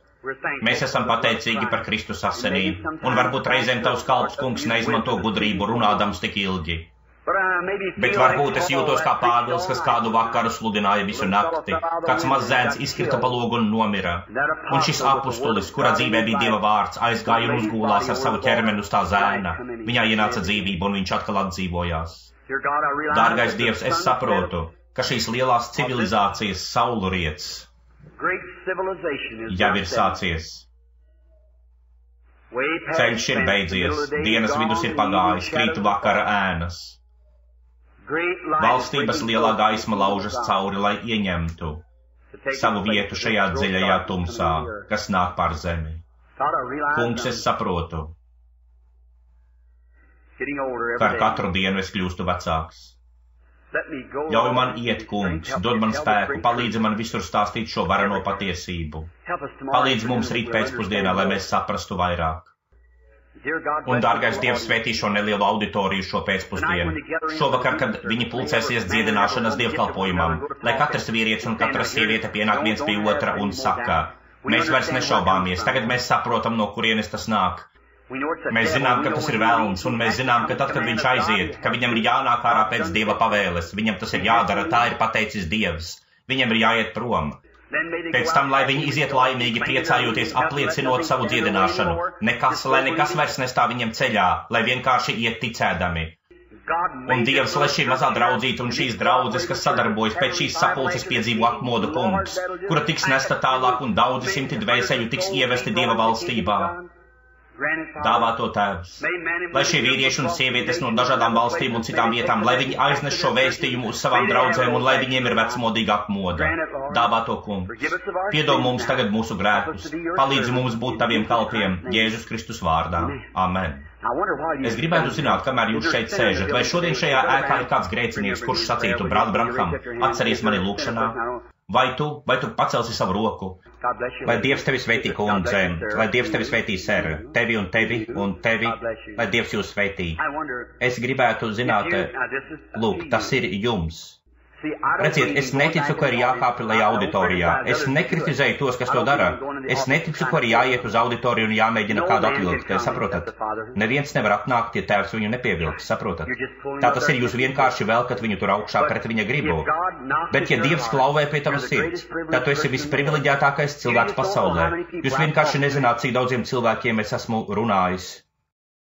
Mēs esam pateicīgi par Kristus asinīm, un varbūt reizēm tavs kalps kungs neizmanto gudrību runādams tik ilgi. Bet varbūt es jūtos kā Pāvils, kas kādu vakaru sludināja visu nakti, kāds maz zēns izkrita pa logu un nomira. Un šis apustulis, kura dzīvē bija Dieva vārds, aizgāja un uzgūlās ar savu ķermeni uz tā zēna. Viņā ienāca dzīvība un viņš atkal atdzīvojās. Dārgais Dievs, es saprotu, ka šīs lielās civilizācijas saulriets jau ir sācies. Ceļš ir beidzies, dienas vidus ir pagājis, krīt vakara ēnas. Valstības lielā gaisma laužas cauri, lai ieņemtu savu vietu šajā dziļajā tumsā, kas nāk pār zemi. Kungs, es saprotu, ka ar katru dienu es kļūstu vecāks. Ļauj man iet, Kungs, dod man spēku, palīdzi man visur stāstīt šo varano patiesību. Palīdzi mums rīt pēcpusdienā, lai mēs saprastu vairāk. Un, dārgais Dievs, svētī šo nelielu auditoriju šo pēcpusdienu. Šovakar, kad viņi pulcēsies dziedināšanas dievkalpojumam, lai katrs vīrietis un katra sieviete pienāk viens pie otra un saka, mēs vairs nešaubāmies, tagad mēs saprotam, no kurienes tas nāk. Mēs zinām, ka tas ir velns, un mēs zinām, ka tad, kad viņš aiziet, ka viņam ir jānāk ārā pēc Dieva pavēles, viņam tas ir jādara, tā ir pateicis Dievs, viņam ir jāiet prom. Pēc tam, lai viņi iziet laimīgi, priecājoties, apliecinot savu dziedināšanu, lai nekas vairs nestāv viņiem ceļā, lai vienkārši iet ticēdami. Un Dievs, lai šī mazā draudzīte un šīs draudzes, kas sadarbojas pēc šīs sapulces piedzīvo atmodu, Kungs, kura tiks nesta tālāk un daudzi simti dvēseļu tiks ievesti Dieva valstībā. Dāvā to Tēvs, lai šie vīrieši un sievietes no dažādām valstīm un citām vietām, lai viņi aiznes šo vēstījumu uz savām draudzēm un lai viņiem ir vecmodīga atmoda. Dāvā to, Kungs. Piedod mums tagad mūsu grēkus. Palīdzi mums būt taviem kalpiem, Jēzus Kristus vārdā. Amen. Es gribētu zināt, kamēr jūs šeit sēžat, vai šodien šajā ēkā ir kāds grēcinieks, kurš sacītu, brāl Branham, atceries mani lūkšanā? Vai tu pacelsi savu roku? Lai Dievs tevi svētī, kundze, lai Dievs tevi svētī, ser, tevi un tevi, lai Dievs jūs svētī. Es gribētu zināt, lūk, tas ir jums. Redziet, es neticu, ka ir jākāpj lejā auditorijā. Es nekritizēju tos, kas to dara. Es neticu, ka ir jāiet uz auditoriju un jāmēģina kādu atvilkt. Saprotat? Neviens nevar atnākt, ja Tēvs viņu nepievilks. Saprotat? Tā tas ir, jūs vienkārši velkat viņu tur augšā pret viņa gribu. Bet ja Dievs klauvē pie tavas sirds, tad tu esi visprivileģētākais cilvēks pasaulē. Jūs vienkārši nezināt, cik daudziem cilvēkiem es esmu runājis.